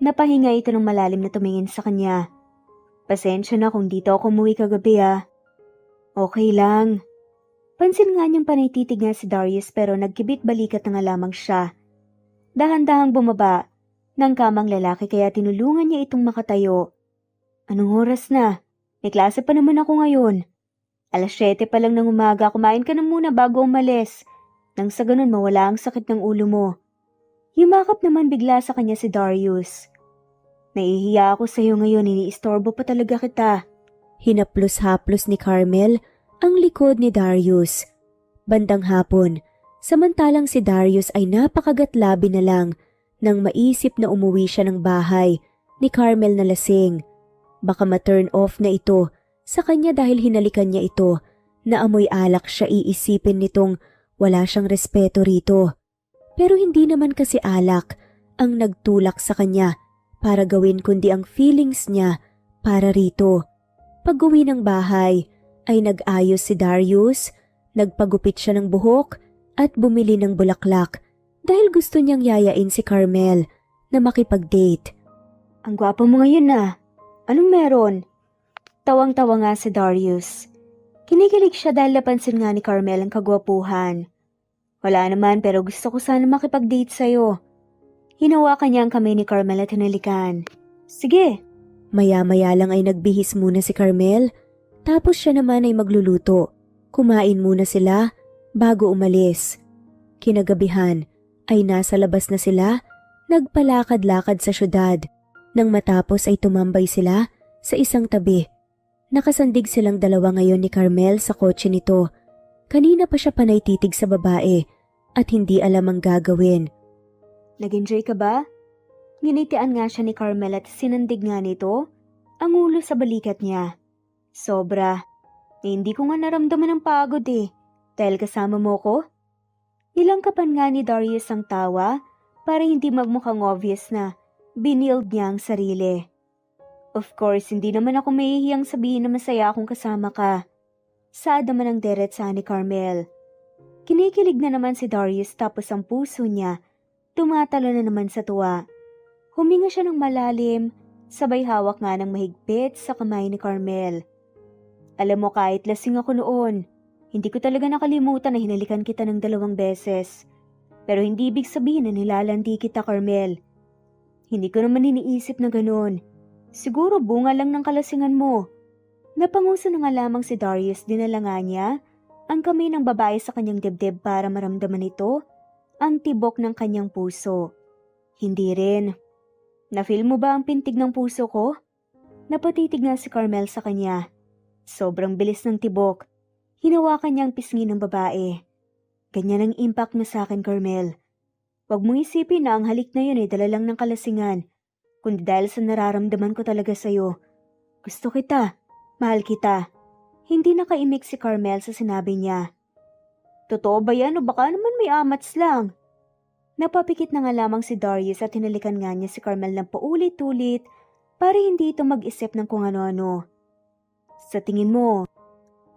Napahinga ito ng malalim na tumingin sa kanya. Pasensya na kung dito ako umuwi kagabi ah. Okay lang. Pansin nga niyang panaytitig nga si Darius pero nagkibit balikat na nga lamang siya. Dahan-dahang bumaba ng kamang lalaki kaya tinulungan niya itong makatayo. Anong oras na? May klase pa naman ako ngayon. 7:00 pa lang ng umaga, kumain ka na muna bago umalis. Nang sa ganun mawala ang sakit ng ulo mo. Yumakap naman bigla sa kanya si Darius. Nahihiya ako sa iyo ngayon, iniistorbo pa talaga kita. Hinaplos-haplos ni Carmel ang likod ni Darius. Bandang hapon, samantalang si Darius ay napakagatlabi na lang nang maisip na umuwi siya ng bahay ni Carmel na lasing. Baka ma-turn off na ito sa kanya dahil hinalikan niya ito na amoy alak siya iisipin nitong wala siyang respeto rito. Pero hindi naman kasi alak ang nagtulak sa kanya para gawin kundi ang feelings niya para rito. Pag-uwi ng bahay ay nag-ayos si Darius, nagpagupit siya ng buhok at bumili ng bulaklak dahil gusto niyang yayain si Carmel na makipag-date. Ang gwapo mo ngayon na. Anong meron? Tawang-tawa nga si Darius. Kinikilig siya dahil napansin nga ni Carmel ang kagwapuhan. Wala naman pero gusto ko sana makipag-date sa'yo. Hinawakan niya ang kamay ni Carmel at hinalikan. Sige. Maya-maya lang ay nagbihis muna si Carmel, tapos siya naman ay magluluto. Kumain muna sila bago umalis. Kinagabihan ay nasa labas na sila, nagpalakad-lakad sa syudad. Nang matapos ay tumambay sila sa isang tabi. Nakasandig silang dalawa ngayon ni Carmel sa kotse nito. Kanina pa siya panay titig sa babae at hindi alam ang gagawin. Nag-enjoy ka ba? Nginitian nga siya ni Carmel at sinandig nga nito ang ulo sa balikat niya. Sobra. Hindi ko nga naramdaman ng pagod dahil kasama mo ko. Nilangkapan nga ni Darius ang tawa para hindi magmukhang obvious na binild niya ang sarili. Of course, hindi naman ako mahihiyang sabihin na masaya akong kasama ka. Saad naman ang deret sa ni Carmel. Kinikilig na naman si Darius tapos ang puso niya tumatalo na naman sa tuwa. Huminga siya ng malalim, sabay hawak nga ng mahigpit sa kamay ni Carmel. Alam mo kahit lasing ako noon, hindi ko talaga nakalimutan na hinalikan kita ng 2 beses. Pero hindi ibig sabihin na nilalandi kita, Carmel. Hindi ko naman iniisip na ganun. Siguro bunga lang ng kalasingan mo. Napanguso na nga lamang si Darius, dinala nga niya ang kamay ng babae sa kanyang dibdib para maramdaman ito ang tibok ng kanyang puso. Hindi rin. Na-feel mo ba ang pintig ng puso ko? Napatitig nga si Carmel sa kanya. Sobrang bilis ng tibok. Hinawakan niya ang pisngi ng babae. Ganyan ang impact na sa akin, Carmel. Huwag mong isipin na ang halik na yun ay dala lang ng kalasingan, kundi dahil sa nararamdaman ko talaga sa'yo. Gusto kita. Mahal kita. Hindi nakaimik si Carmel sa sinabi niya. Totoo ba yan o baka naman may amats lang? Napapikit na nga lamang si Darius at hinalikan nga niya si Carmel ng paulit-ulit para hindi ito mag-isip ng kung ano-ano. Sa tingin mo,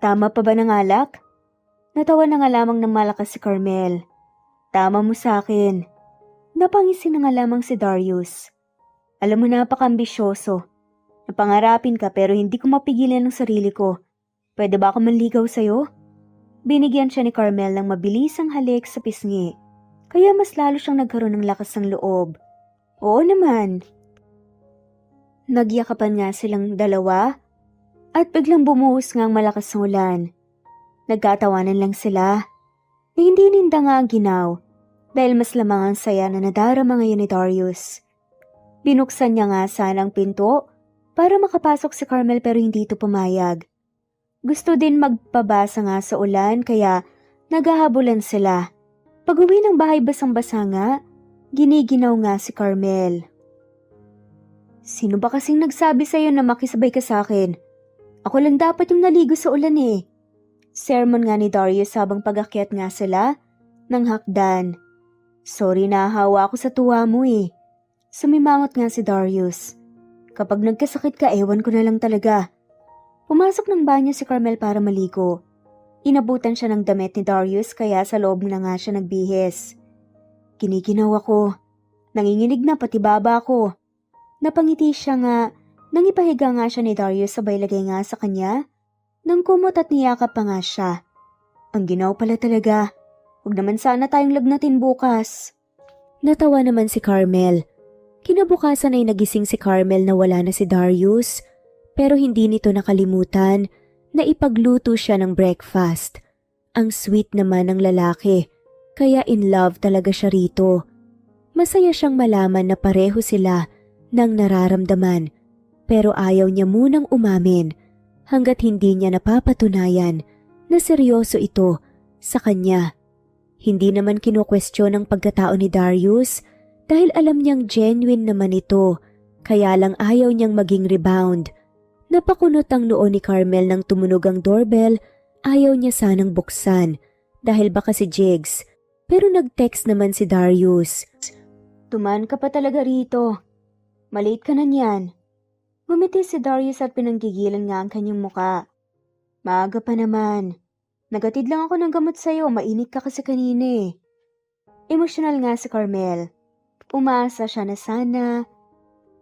tama pa ba ng alak? Natawa na nga lamang ng malakas si Carmel. Tama mo sa akin. Napangisi na nga lamang si Darius. Alam mo, napaka-ambisyoso. Napangarapin ka pero hindi ko mapigilan ang sarili ko. Pwede ba ako manligaw sa'yo? Binigyan siya ni Carmel ng mabilisang halik sa pisngi. Kaya mas lalo siyang nagkaroon ng lakas ng loob. Oo naman. Nagyakapan nga silang dalawa at biglang bumuhos nga ang malakas na ulan. Nagkatawanan lang sila na hindi ninda nga ang ginaw dahil mas lamang ang saya na nadarama ngayon ni Darius. Binuksan niya nga sana ang pinto para makapasok si Carmel pero hindi ito pumayag. Gusto din magpabasa nga sa ulan kaya naghahabulan sila. Pag-uwi ng bahay basang-basa nga, giniginaw nga si Carmel. Sino ba kasing nagsabi sa'yo na makisabay ka sa akin? Ako lang dapat yung naligo sa ulan eh. Sermon nga ni Darius habang pag-akyat nga sila ng hakdan. Sorry, nahahawa ako sa tuwa mo eh. Sumimangot nga si Darius. Kapag nagkasakit ka, ewan ko na lang talaga. Pumasok ng banyo si Carmel para maligo. Inabutan siya ng damit ni Darius kaya sa loob na nga siya nagbihis. Giniginaw ako. Nanginginig na pati baba ko. Napangiti siya nga nang ipahiga nga siya ni Darius sabay lagay nga sa kanya. Nang kumot at niyakap pa nga siya. Ang ginaw pala talaga. Huwag naman sana tayong lagnatin bukas. Natawa naman si Carmel. Kinabukasan ay nagising si Carmel na wala na si Darius. Pero hindi nito nakalimutan na ipagluto siya ng breakfast. Ang sweet naman ng lalaki, kaya in love talaga siya rito. Masaya siyang malaman na pareho sila ng nararamdaman, pero ayaw niya munang umamin hanggat hindi niya napapatunayan na seryoso ito sa kanya. Hindi naman kinukwestiyon ang pagkatao ni Darius dahil alam niyang genuine naman ito, kaya lang ayaw niyang maging rebound. Napakunot ang noo ni Carmel nang tumunog ang doorbell. Ayaw niya sanang buksan dahil baka si Jigs, pero nag-text naman si Darius. Tuman ka pa talaga rito. Malate ka na niyan. Ngumiti si Darius at pinanggigilan nga ang kanyang muka. Maaga pa naman. Nagatid lang ako ng gamot sa'yo, mainit ka kasi kanina eh. Emosyonal nga si Carmel. Umasa siya na sana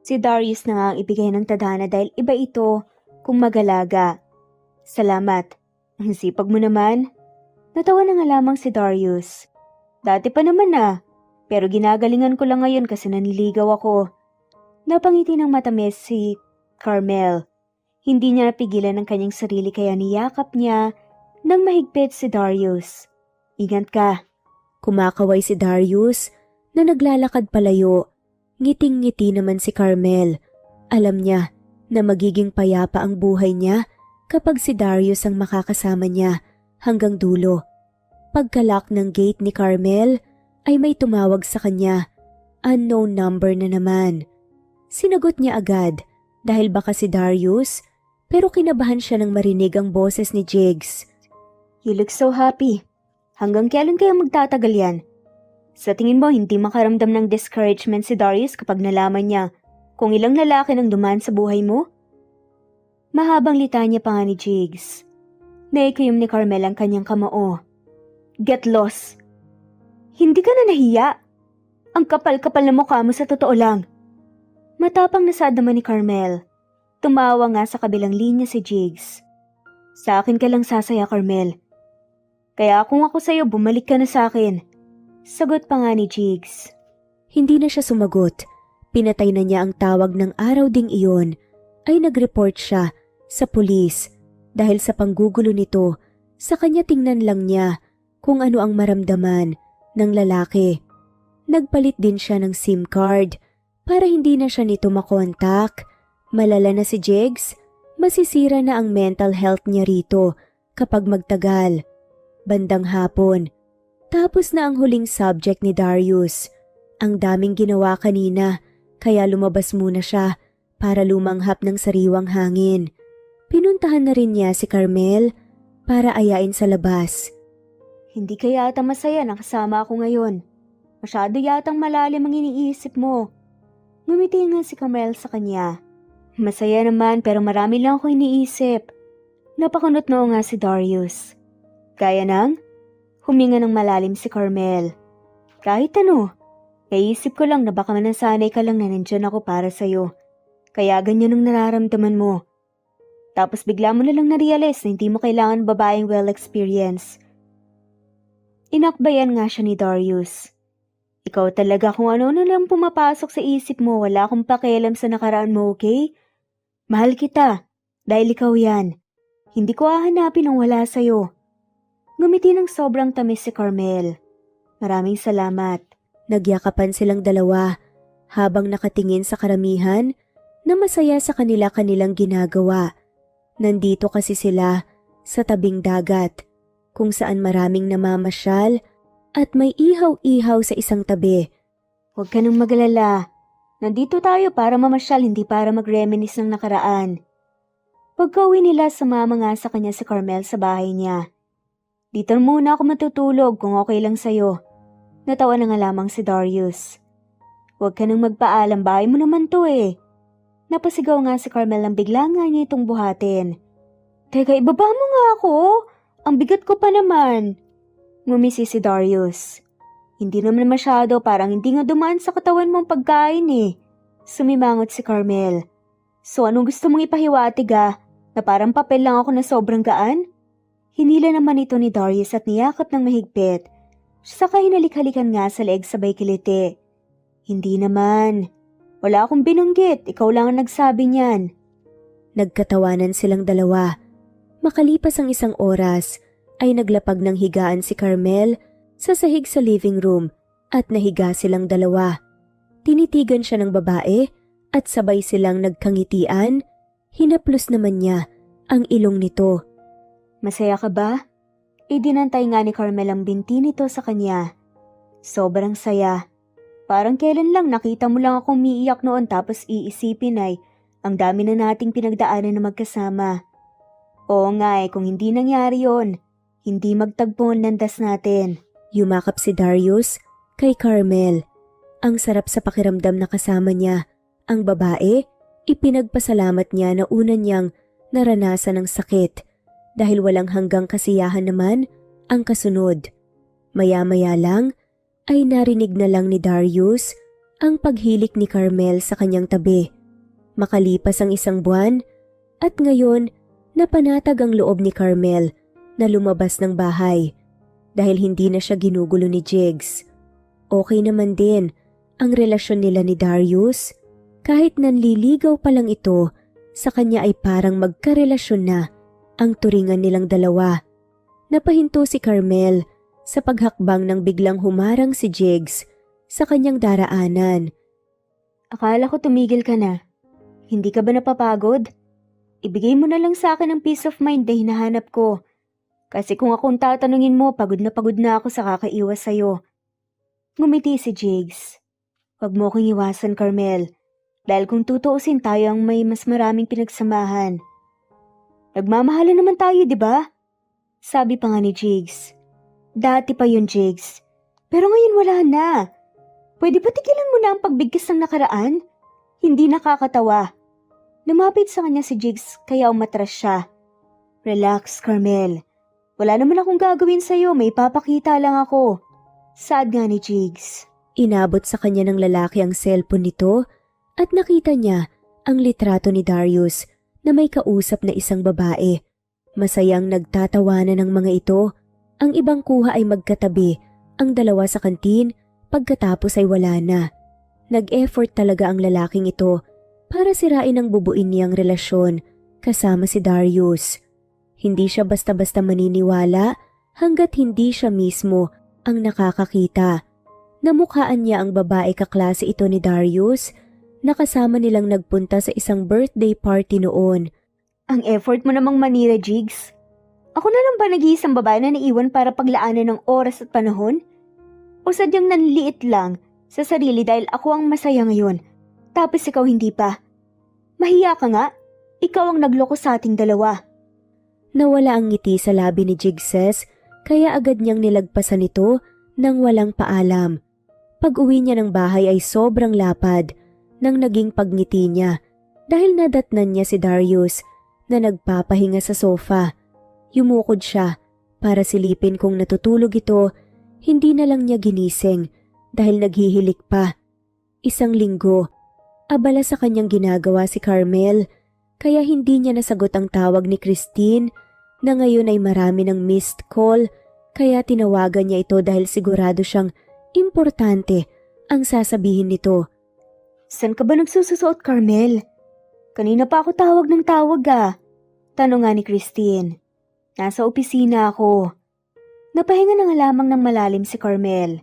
si Darius na nga ang ibigay ng tadhana dahil iba ito kung magalaga. Salamat. Ang sipag mo naman. Natawa na nga lamang si Darius. Dati pa naman pero ginagalingan ko lang ngayon kasi naniligaw ako. Napangiti ng matamis si Carmel. Hindi niya napigilan ang kanyang sarili kaya niyakap niya nang mahigpit si Darius. Ingat ka. Kumakaway si Darius na naglalakad palayo. Ngiting-ngiti naman si Carmel. Alam niya na magiging payapa ang buhay niya kapag si Darius ang makakasama niya hanggang dulo. Pagkalak ng gate ni Carmel ay may tumawag sa kanya. Unknown number na naman. Sinagot niya agad dahil baka si Darius, pero kinabahan siya nang marinig ang boses ni Jigs. You look so happy. Hanggang kailan kaya magtatagal yan? Sa tingin mo, hindi makaramdam ng discouragement si Darius kapag nalaman niya kung ilang lalaki nang dumaan sa buhay mo? Mahabang litanya pa nga ni Jigs. Naikayom ni Carmel ang kanyang kamao. Get lost. Hindi ka na nahiya. Ang kapal-kapal na mukha mo sa totoo lang. Matapang na saad naman ni Carmel. Tumawa nga sa kabilang linya si Jigs. Sa akin ka lang sasaya, Carmel. Kaya kung ako sa'yo, bumalik ka na sa akin. Sagot pa nga ni Jigs. Hindi na siya sumagot. Pinatay na niya ang tawag ng araw ding iyon. Ay nag-report siya sa pulis. Dahil sa panggugulo nito, sa kanya tingnan lang niya kung ano ang maramdaman ng lalaki. Nagpalit din siya ng SIM card para hindi na siya nito makontak. Malala na si Jigs. Masisira na ang mental health niya rito kapag magtagal. Bandang hapon. Tapos na ang huling subject ni Darius. Ang daming ginawa kanina, kaya lumabas muna siya para lumanghap ng sariwang hangin. Pinuntahan na rin niya si Carmel para ayain sa labas. Hindi ka yata masaya na kasama ako ngayon. Masyado yatang malalim ang iniisip mo. Ngumiti nga si Carmel sa kanya. Masaya naman pero marami lang ako iniisip. Napakunot noo nga si Darius. Kaya nang? Huminga ng malalim si Carmel. Kahit ano. Naisip ko lang na baka nasanay ka lang na nandyan ako para sa'yo. Kaya ganyan ang nararamdaman mo. Tapos bigla mo na lang na-realize na hindi mo kailangan babaeng well-experienced. Inakbayan nga siya ni Darius. Ikaw talaga kung ano na lang pumapasok sa isip mo, wala akong pakialam sa nakaraan mo, okay? Mahal kita, dahil ikaw yan. Hindi ko hahanapin ang wala sa'yo. Ngumiti ng sobrang tamis si Carmel. Maraming salamat. Nagyakapan silang dalawa habang nakatingin sa karamihan na masaya sa kanilang ginagawa. Nandito kasi sila sa tabing dagat kung saan maraming namamasyal at may ihaw-ihaw sa isang tabi. Huwag ka nang magalala. Nandito tayo para mamasyal, hindi para mag-reminisce ng nakaraan. Pagka-uwi nila, sumama nga sa kanya si Carmel sa bahay niya. Dito muna ako matutulog kung okay lang sa'yo. Natawa na nga lamang si Darius. Huwag ka nang magpaalam, bahay mo naman to eh. Napasigaw nga si Carmel nang bigla nga niya itong buhatin. Teka, ibaba mo nga ako. Ang bigat ko pa naman. Ngumisi si Darius. Hindi naman masyado, parang hindi nga dumaan sa katawan mong pagkain eh. Sumimangot si Carmel. So anong gusto mong ipahiwatig na parang papel lang ako na sobrang gaan? Hinila naman ito ni Darius at niyakap ng mahigpit. Saka hinalik-halikan nga sa leeg sabay kiliti. Hindi naman. Wala akong binanggit, ikaw lang ang nagsabi niyan. Nagkatawanan silang dalawa. Makalipas ang isang oras, ay naglapag ng higaan si Carmel sa sahig sa living room at nahiga silang dalawa. Tinitigan siya ng babae at sabay silang nagkangitian. Hinaplos naman niya ang ilong nito. Masaya ka ba? Idinantay nga ni Carmel ang binti nito sa kanya. Sobrang saya. Parang kailan lang nakita mo lang akong umiiyak noon tapos iisipin ay ang dami na nating pinagdaanan na magkasama. Oo nga kung hindi nangyari yon, hindi magtagpo ang landas natin. Yumakap si Darius kay Carmel. Ang sarap sa pakiramdam na kasama niya. Ang babae, ipinagpasalamat niya na una niyang naranasan ng sakit. Dahil walang hanggang kasiyahan naman ang kasunod. Maya-maya lang ay narinig na lang ni Darius ang paghilik ni Carmel sa kanyang tabi. Makalipas ang isang buwan at ngayon napanatag ang loob ni Carmel na lumabas ng bahay dahil hindi na siya ginugulo ni Jigs. Okay naman din ang relasyon nila ni Darius kahit nanliligaw pa lang ito, sa kanya ay parang magkarelasyon na ang turingan nilang dalawa. Napahinto si Carmel sa paghakbang nang biglang humarang si Jigs sa kanyang daraanan. Akala ko tumigil ka na. Hindi ka ba napapagod? Ibigay mo na lang sa akin ang peace of mind na hinahanap ko. Kasi kung akong tatanungin mo, pagod na ako sa kakaiwas sa'yo. Ngumiti si Jigs. Huwag mo akong iwasan, Carmel. Dahil kung tutuusin tayo ang may mas maraming pinagsamahan. Nagmamahalan naman tayo, di ba? Sabi pa nga ni Jigs. Dati pa yun, Jigs. Pero ngayon wala na. Pwede ba tigilan mo na ang pagbigkas ng nakaraan? Hindi nakakatawa. Lumapit sa kanya si Jigs kaya umatras siya. Relax, Carmel. Wala naman akong gagawin sa'yo, may papakita lang ako. Sad nga ni Jigs. Inabot sa kanya ng lalaki ang cellphone nito at nakita niya ang litrato ni Darius na may kausap na isang babae. Masayang nagtatawanan ng mga ito. Ang ibang kuha ay magkatabi, ang dalawa sa kantin, pagkatapos ay wala na. Nag-effort talaga ang lalaking ito para sirain ang bubuin niyang relasyon kasama si Darius. Hindi siya basta-basta maniniwala hanggat hindi siya mismo ang nakakakita. Namukhaan niya ang babae kaklase ito ni Darius na kasama nilang nagpunta sa isang birthday party noon. Ang effort mo namang manira, Jigs. Ako na lang ba nag-iisang babae na naiwan para paglaanan ng oras at panahon? O sadyang nanliit lang sa sarili dahil ako ang masaya ngayon, tapos ikaw hindi pa? Mahiya ka nga, ikaw ang nagloko sa ating dalawa. Nawala ang ngiti sa labi ni Jigses kaya agad niyang nilagpasan ito nang walang paalam. Pag-uwi niya ng bahay ay sobrang lapad nang naging pagngiti niya dahil nadatnan niya si Darius na nagpapahinga sa sofa. Yumukod siya para silipin kung natutulog ito, hindi na lang niya ginising dahil naghihilik pa. 1 linggo, abala sa kanyang ginagawa si Carmel, kaya hindi niya nasagot ang tawag ni Christine na ngayon ay marami ng missed call, kaya tinawagan niya ito dahil sigurado siyang importante ang sasabihin nito. "San ka ba nagsususuot, Carmel? Kanina pa ako tawag ng tawag Tanong nga ni Christine. "Nasa opisina ako." Napahinga na nga lamang ng malalim si Carmel.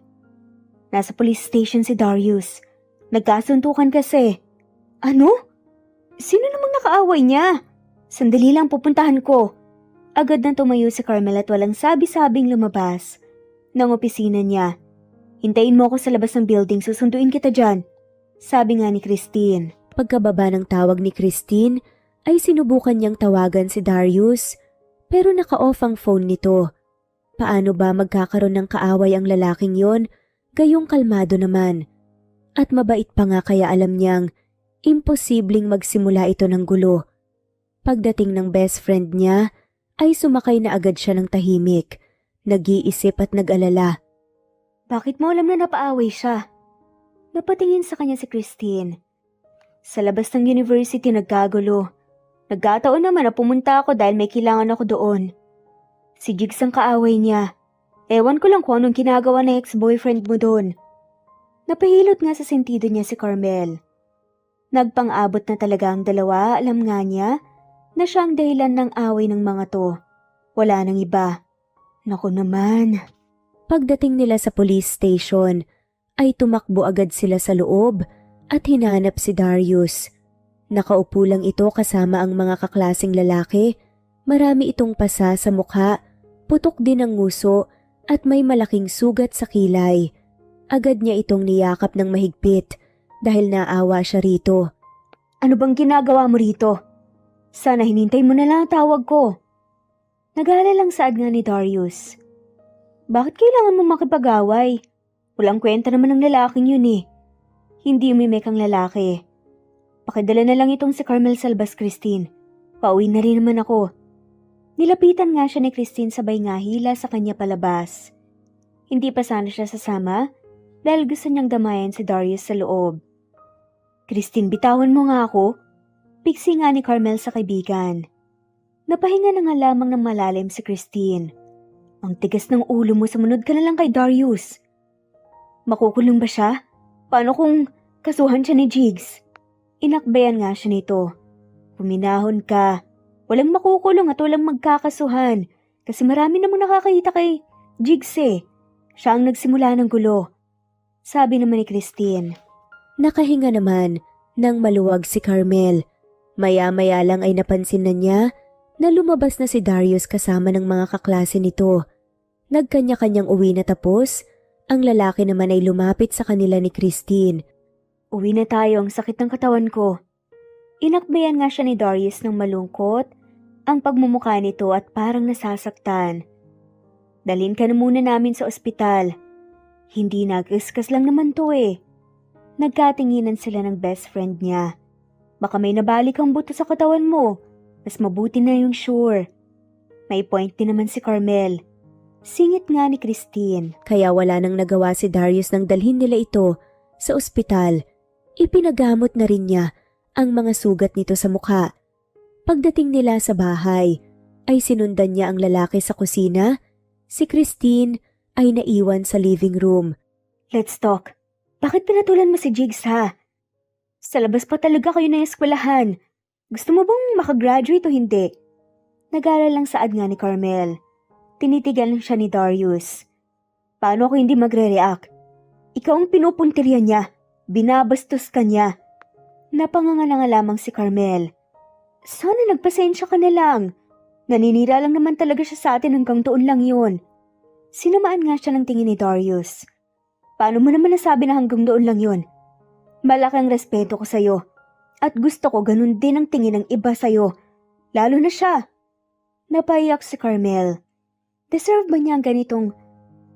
"Nasa police station si Darius. Nagkasuntukan kasi." "Ano? Sino namang nakaaway niya?" "Sandali lang, pupuntahan ko." Agad na tumayo si Carmel at walang sabi-sabing lumabas ng opisina niya. "Hintayin mo ako sa labas ng building, susunduin kita dyan," sabi nga ni Christine. Pagkababa ng tawag ni Christine ay sinubukan niyang tawagan si Darius, pero naka-off ang phone nito. Paano ba magkakaroon ng kaaway ang lalaking yon, gayong kalmado naman? At mabait pa nga kaya alam niyang imposibleng magsimula ito ng gulo. Pagdating ng best friend niya, ay sumakay na agad siya ng tahimik, nag-iisip at nag-alala. Bakit mo alam na napaaway siya? Napatingin sa kanya si Christine. Sa labas ng university nagkagulo. Nagkataon naman na pumunta ako dahil may kailangan ako doon. Si Jigs ang kaaway niya. Ewan ko lang kung anong ginagawa na ex-boyfriend mo doon. Napahilot nga sa sentido niya si Carmel. Nagpang-abot na talaga ang dalawa, alam nga niya na siya ang dahilan ng away ng mga to. Wala nang iba. Naku naman. Pagdating nila sa police station, ay tumakbo agad sila sa loob at hinanap si Darius. Nakaupo lang ito kasama ang mga kaklaseng lalaki. Marami itong pasa sa mukha, putok din ang nguso at may malaking sugat sa kilay. Agad niya itong niyakap ng mahigpit dahil naawa siya rito. Ano bang ginagawa mo rito? Sana hinintay mo na lang ang tawag ko. Nag-aalala lang saad nga ni Darius. Bakit kailangan mo makipag-away? Walang kwenta naman ng lalaking yun eh. Hindi umimek ang lalaki. Pakidala na lang itong si Carmel sa labas, Christine. Pauwi na rin naman ako. Nilapitan nga siya ni Christine sabay nga hila sa kanya palabas. Hindi pa sana siya sasama dahil gusto niyang damayan si Darius sa loob. Christine, bitawan mo nga ako. Piksi nga ni Carmel sa kaibigan. Napahinga na nga lamang ng malalim si Christine. Ang tigas ng ulo mo, sumunod ka na lang kay Darius. Makukulong ba siya? Paano kung kasuhan siya ni Jigs? Inakbayan nga siya nito. Puminahon ka. Walang makukulong at walang magkakasuhan kasi marami namang nakakita kay Jigs eh. Siya ang nagsimula ng gulo. Sabi naman ni Christine. Nakahinga naman nang maluwag si Carmel. Maya-maya lang ay napansin na niya na lumabas na si Darius kasama ng mga kaklase nito. Nagkanya-kanyang uwi na tapos, ang lalaki naman ay lumapit sa kanila ni Christine. Uwi na tayo, ang sakit ng katawan ko. Inakbayan nga siya ni Darius ng malungkot ang pagmumukha nito at parang nasasaktan. Dalhin ka na muna namin sa ospital. Hindi nag-iskas lang naman to eh. Nagkatinginan sila ng best friend niya. Baka may nabalik ang buto sa katawan mo. Mas mabuti na yung sure. May point din naman si Carmel. Singit nga ni Christine. Kaya wala nang nagawa si Darius nang dalhin nila ito sa ospital. Ipinagamot na rin niya ang mga sugat nito sa mukha. Pagdating nila sa bahay, ay sinundan niya ang lalaki sa kusina. Si Christine ay naiwan sa living room. Let's talk. Bakit pinatulan mo si Jigs ha? Sa labas pa talaga kayo na eskwelahan. Gusto mo bang makagraduate o hindi? Nag-aalala lang saad nga ni Carmel. Tinitigan siya ni Darius. Paano ako hindi magre-react? Ikaw ang pinupuntirya niya. Binabastos ka niya. Napanganga na nga lamang si Carmel. Sana nagpasensya ka na lang. Naninira lang naman talaga siya sa atin hanggang doon lang yun. Sinamaan nga siya ng tingin ni Darius. Paano mo naman nasabi na hanggang doon lang yun? Malaking respeto ko sa'yo. At gusto ko ganun din ang tingin ng iba sa'yo. Lalo na siya. Napaiyak si Carmel. Deserve ba niya ang ganitong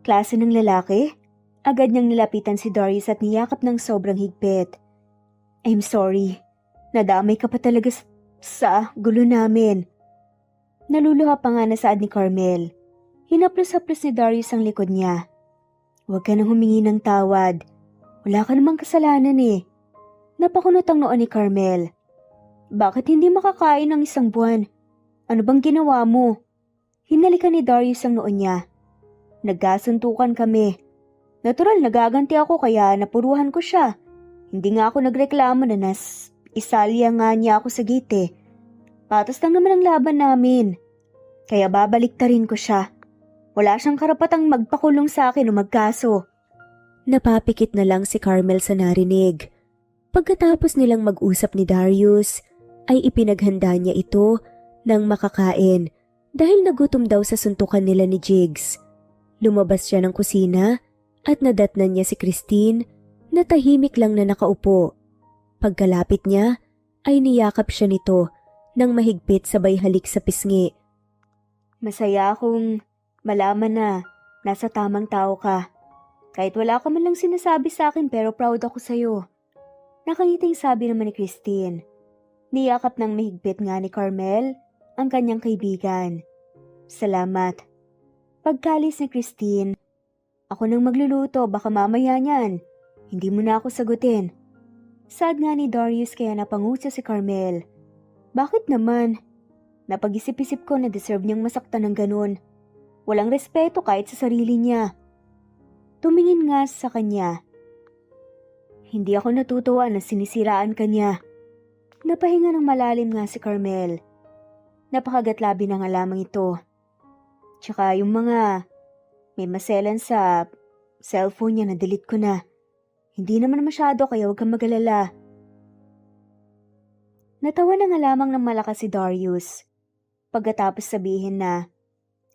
klase ng lalaki? Agad niyang nilapitan si Darius at niyakap ng sobrang higpit. I'm sorry. Nadamay ka pa talaga sa gulo namin. Naluluha pa nga na saad ni Carmel. Hinaplos-haplos ni Darius ang likod niya. Huwag ka nang humingi ng tawad. Wala ka namang kasalanan eh. Napakunot ang noo ni Carmel. Bakit hindi makakain ng isang buwan? Ano bang ginawa mo? Hinalikan ni Darius ang noo niya. Nagkasuntukan kami. Natural nagaganti ako kaya napuruhan ko siya. Hindi nga ako nagreklamo na isalya nga niya ako sa gate eh. Patas lang naman ang laban namin. Kaya babaliktarin ko siya. Wala siyang karapatang magpakulong sa akin o magkaso. Napapikit na lang si Carmel sa narinig. Pagkatapos nilang mag-usap ni Darius, ay ipinaghanda niya ito ng makakain dahil nagutom daw sa suntukan nila ni Jigs. Lumabas siya ng kusina at nadatnan niya si Christine na tahimik lang na nakaupo. Pagkalapit niya ay niyakap siya nito nang mahigpit sabay halik sa pisngi. Masaya akong malaman na nasa tamang tao ka. Kahit wala ka man lang sinasabi sa akin pero proud ako sa'yo. Nakangiting sabi naman ni Christine. Niyakap ng mahigpit nga ni Carmel ang kanyang kaibigan. Salamat. Pagkalis ni Christine, ako nang magluluto, baka mamaya niyan. Hindi mo na ako sagutin. Sad nga ni Darius kaya napangutsa si Carmel. Bakit naman? Napag-isip-isip ko na deserve niyang masaktan ng ganun. Walang respeto kahit sa sarili niya. Tumingin nga sa kanya. Hindi ako natutuwa na sinisiraan ka niya. Napahinga ng malalim nga si Carmel. Napakagatlabi na nga lamang ito. Tsaka yung mga may maselan sa cellphone niya na delete ko na. Hindi naman masyado kaya huwag kang mag-alala. Natawa na nga lamang ng malakas si Darius. Pagkatapos sabihin na,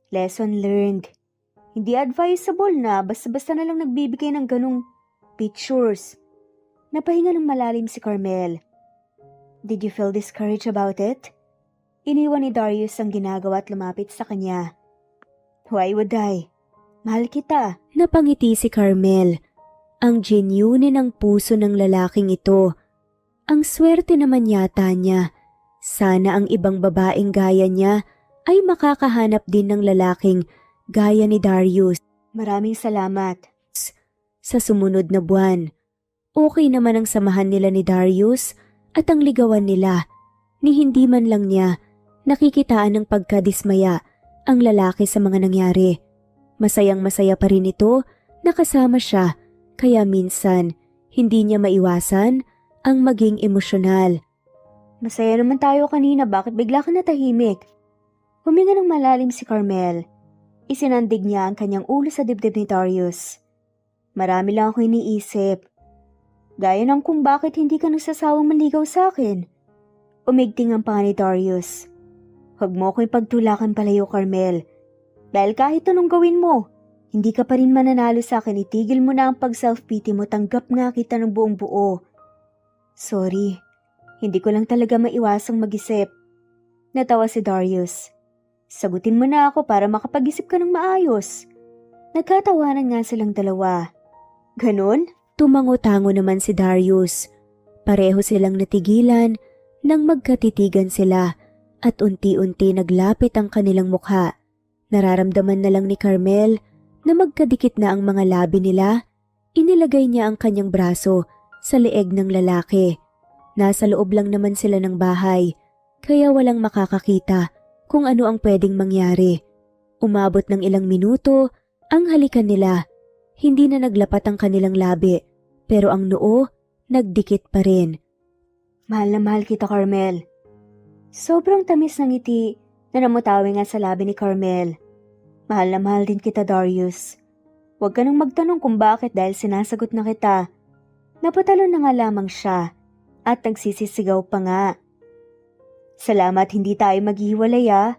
lesson learned. Hindi advisable na basta-basta na lang nagbibigay ng ganung pictures. Napahinga ng malalim si Carmel. Did you feel discouraged about it? Iniwan ni Darius ang ginagawa at lumapit sa kanya. Why would I? Mahal kita. Napangiti si Carmel. Ang genuine ng puso ng lalaking ito. Ang swerte naman yata niya. Sana ang ibang babaeng gaya niya ay makakahanap din ng lalaking gaya ni Darius. Maraming salamat. Sa sumunod na buwan, okay naman ang samahan nila ni Darius at ang ligawan nila ni hindi man lang niya nakikitaan ng pagkadismaya ang lalaki sa mga nangyari. Masayang masaya pa rin ito na kasama siya kaya minsan hindi niya maiwasan ang maging emosyonal. Masaya naman tayo kanina, bakit bigla ka natahimik? Huminga ng malalim si Carmel. Isinandig niya ang kanyang ulo sa dibdib ni Darius. Marami lang ako iniisip. Gaya ng kung bakit hindi ka nagsasawang maligaw sa akin. Umigting ang panga ni Darius. Huwag mo ko ipagtulakan palayo, Carmel. Dahil kahit anong gawin mo, hindi ka pa rin mananalo sa akin. Itigil mo na ang pag-self-pity mo. Tanggap nga kita ng buong buo. Sorry, hindi ko lang talaga maiwasang mag-isip. Natawa si Darius. Sagutin mo na ako para makapag-isip ka ng maayos. Nagkatawanan nga silang dalawa. Ganon? Tumango-tango naman si Darius. Pareho silang natigilan nang magkatitigan sila at unti-unti naglapit ang kanilang mukha. Nararamdaman na lang ni Carmel na magkadikit na ang mga labi nila. Inilagay niya ang kanyang braso sa leeg ng lalaki. Nasa loob lang naman sila ng bahay, kaya walang makakakita kung ano ang pwedeng mangyari. Umabot ng ilang minuto ang halikan nila. Hindi na naglapat ang kanilang labi, pero ang noo nagdikit pa rin. Mahal na mahal kita, Carmel. Sobrang tamis ng ngiti na namutawi nga sa labi ni Carmel. Mahal na mahal din kita, Darius. Huwag ka nang magtanong kung bakit dahil sinasagot na kita. Napatalon na nga lamang siya at nagsisisigaw pa nga. Salamat, hindi tayo maghiwalay ah.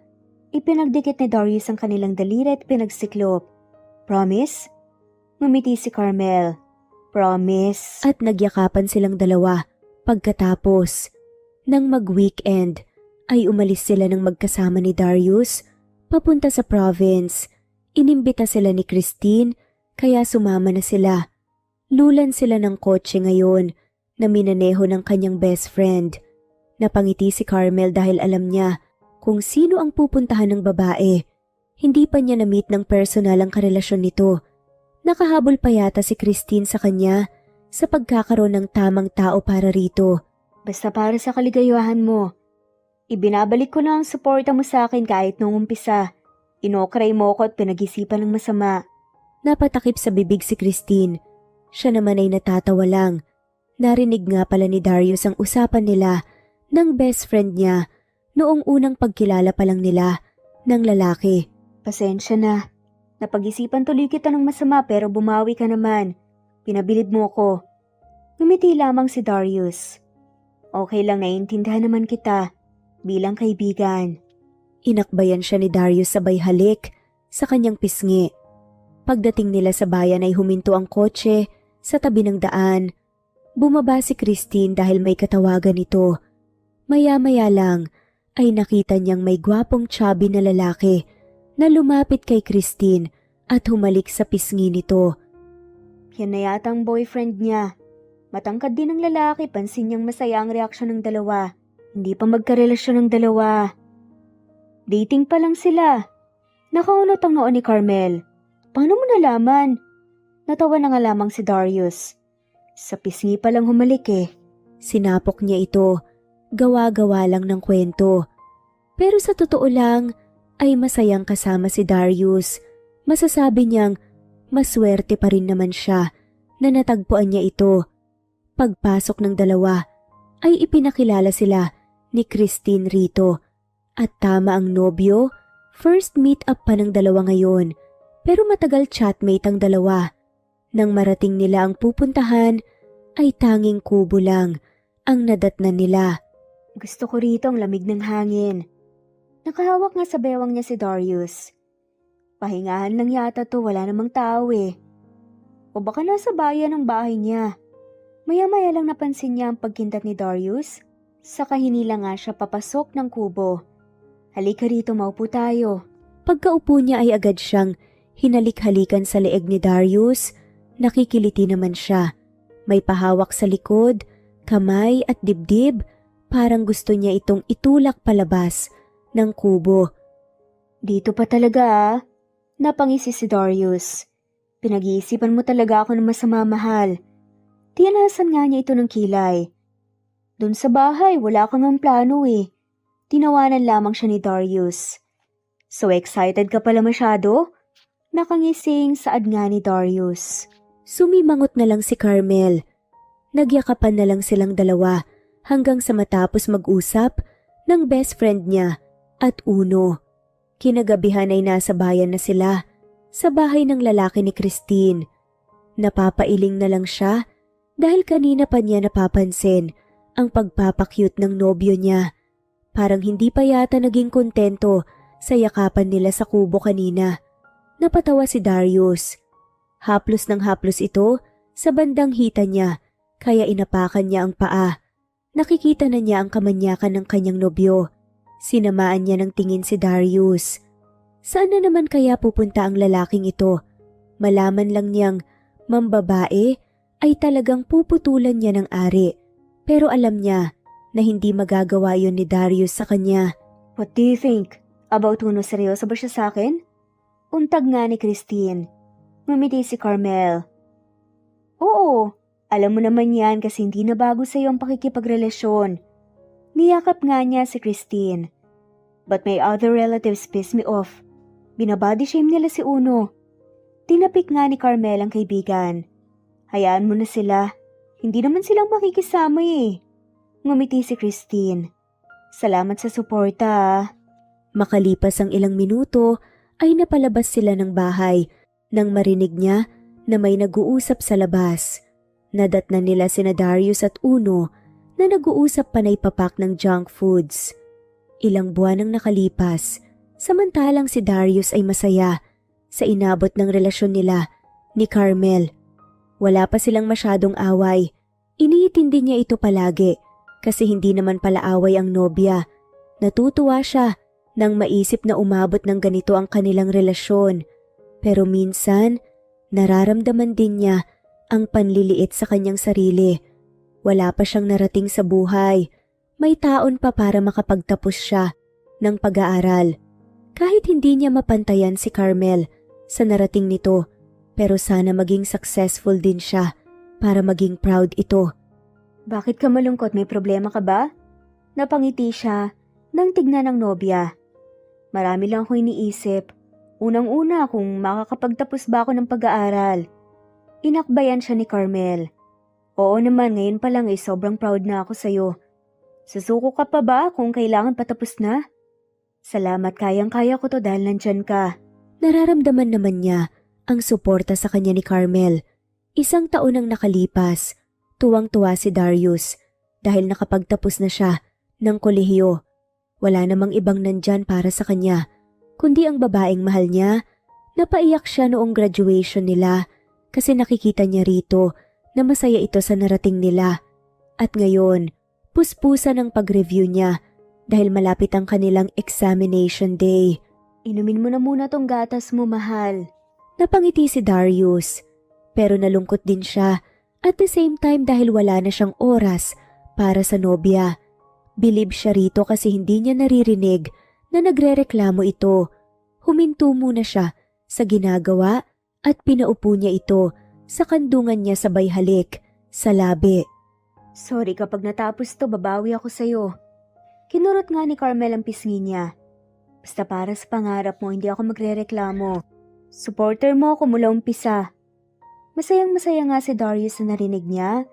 Ipinagdikit ni Darius ang kanilang daliri at pinagsiklop. Promise? Ngumiti si Carmel. Promise. At nagyakapan silang dalawa. Pagkatapos, nang mag-weekend, ay umalis sila ng magkasama ni Darius papunta sa province. Inimbita sila ni Christine kaya sumama na sila. Lulan sila ng kotse ngayon na minaneho ng kanyang best friend. Napangiti si Carmel dahil alam niya kung sino ang pupuntahan ng babae. Hindi pa niya na-meet ng personal ang karelasyon nito. Nakahabol pa yata si Christine sa kanya sa pagkakaroon ng tamang tao para rito. Basta para sa kaligayahan mo. Ibinabalik ko na ang suporta mo sa akin kahit nung umpisa. Inokray mo ko at pinag-isipan ng masama. Napatakip sa bibig si Christine. Siya naman ay natatawa lang. Narinig nga pala ni Darius ang usapan nila ng best friend niya noong unang pagkilala pa lang nila ng lalaki. Pasensya na. Napag-isipan tuloy kita ng masama pero bumawi ka naman. Pinabilib mo ko. Ngumiti lamang si Darius. Okay lang, naiintindihan naman kita bilang kaibigan. Inakbayan siya ni Darius sabay halik sa kanyang pisngi. Pagdating nila sa bayan ay huminto ang kotse sa tabi ng daan. Bumaba si Christine dahil may katawagan ito. Maya-maya lang ay nakita niyang may gwapong chubby na lalaki na lumapit kay Christine at humalik sa pisngi nito. Yan na yata ang boyfriend niya. Matangkad din ang lalaki, pansin niyang masaya ang reaksyon ng dalawa. Hindi pa magkarelasyon ng dalawa. Dating pa lang sila. Nakaunot ang noo ni Carmel. Paano mo nalaman? Natawa na nga lamang si Darius. Sa pisngi pa lang humalik eh. Sinapok niya ito. Gawa-gawa lang ng kwento. Pero sa totoo lang, ay masayang kasama si Darius. Masasabi niyang maswerte pa rin naman siya na natagpuan niya ito. Pagpasok ng dalawa, ay ipinakilala sila ni Christine rito. At tama ang nobyo, first meet up pa ng dalawa ngayon. Pero matagal chatmate ang dalawa. Nang marating nila ang pupuntahan, ay tanging kubo lang ang nadatnan nila. Gusto ko rito ang lamig ng hangin. Nakahawak nga sa bewang niya si Darius. Pahingahan lang yata to, wala namang tao eh. O baka nasa bayan ang bahay niya. Maya-maya lang napansin niya ang pagkintat ni Darius. Saka hinila nga siya papasok ng kubo. Halika rito, maupo tayo. Pagkaupo niya ay agad siyang hinalik-halikan sa leeg ni Darius. Nakikiliti naman siya. May pahawak sa likod, kamay at dibdib. Parang gusto niya itong itulak palabas ng kubo. Dito pa talaga ah. Napangisi si Darius. Pinag-iisipan mo talaga ako ng masama, mahal. Tinasan nga niya ito ng kilay. Doon sa bahay, wala kang ang plano eh. Tinawanan lamang siya ni Darius. So excited ka pala masyado? Nakangising saad nga ni Darius. Sumimangot na lang si Carmel. Nagyakapan na lang silang dalawa hanggang sa matapos mag-usap ng best friend niya at Uno. Kinagabihan ay nasa bayan na sila sa bahay ng lalaki ni Christine. Napapailing na lang siya dahil kanina pa niya napapansin ang pagpapakyut ng nobyo niya. Parang hindi pa yata naging kontento sa yakapan nila sa kubo kanina. Napatawa si Darius. Haplos ng haplos ito sa bandang hita niya kaya inapakan niya ang paa. Nakikita na niya ang kamanyakan ng kanyang nobyo. Sinamaan niya ng tingin si Darius. Saan na naman kaya pupunta ang lalaking ito? Malaman lang niyang mambabae ay talagang puputulan niya ng ari. Pero alam niya na hindi magagawa yon ni Darius sa kanya. What do you think? About Uno, seryoso ba siya sa akin? Untag nga ni Christine. Ngumiti si Carmel. Oo, alam mo naman yan kasi hindi na bago sa iyo ang pakikipagrelasyon. Niyakap nga niya si Christine. But my other relatives piss me off. Binabody shame nila si Uno. Tinapik nga ni Carmel ang kaibigan. Hayaan mo na sila. Hindi naman silang makikisama eh. Ngumiti si Christine. Salamat sa suporta ah. Makalipas ang ilang minuto ay napalabas sila ng bahay nang marinig niya na may nag-uusap sa labas. Nadatnan nila sina Darius at Uno na nag-uusap panay papak ng junk foods. Ilang buwan ang nakalipas, samantalang si Darius ay masaya sa inabot ng relasyon nila ni Carmel. Wala pa silang masyadong away. Iniintindi niya ito palagi kasi hindi naman pala away ang nobya. Natutuwa siya nang maisip na umabot ng ganito ang kanilang relasyon. Pero minsan, nararamdaman din niya ang panliliit sa kanyang sarili. Wala pa siyang narating sa buhay. May taon pa para makapagtapos siya ng pag-aaral. Kahit hindi niya mapantayan si Carmel sa narating nito, Pero sana maging successful din siya para maging proud ito. Bakit ka malungkot? May problema ka ba? Napangiti siya nang tignan ng nobya. Marami lang akong iniisip. Unang-una kung makakapagtapos ba ako ng pag-aaral. Inakbayan siya ni Carmel. Oo naman, ngayon pa lang sobrang proud na ako sa'yo. Susuko ka pa ba kung kailangan patapos na? Salamat, kayang-kaya ko to dahil nandyan ka. Nararamdaman naman niya ang suporta sa kanya ni Carmel. 1 taon ang nakalipas. Tuwang-tuwa si Darius dahil nakapagtapos na siya ng kolehiyo. Wala namang ibang nandyan para sa kanya, kundi ang babaeng mahal niya. Napaiyak siya noong graduation nila kasi nakikita niya rito na masaya ito sa narating nila. At ngayon, puspusan ang pag-review niya dahil malapit ang kanilang examination day. Inumin mo na muna tong gatas mo, mahal. Napangiti si Darius, pero nalungkot din siya at the same time dahil wala na siyang oras para sa nobya. Bilib siya rito kasi hindi niya naririnig na nagrereklamo ito. Huminto muna siya sa ginagawa at pinaupo niya ito sa kandungan niya sabay halik sa labi. Sorry, kapag natapos to babawi ako sa'yo. Kinurot nga ni Carmel ang pisngi niya. Basta para sa pangarap mo, hindi ako magrereklamo. Supporter mo ako mula umpisa. Masayang-masaya nga si Darius na narinig niya,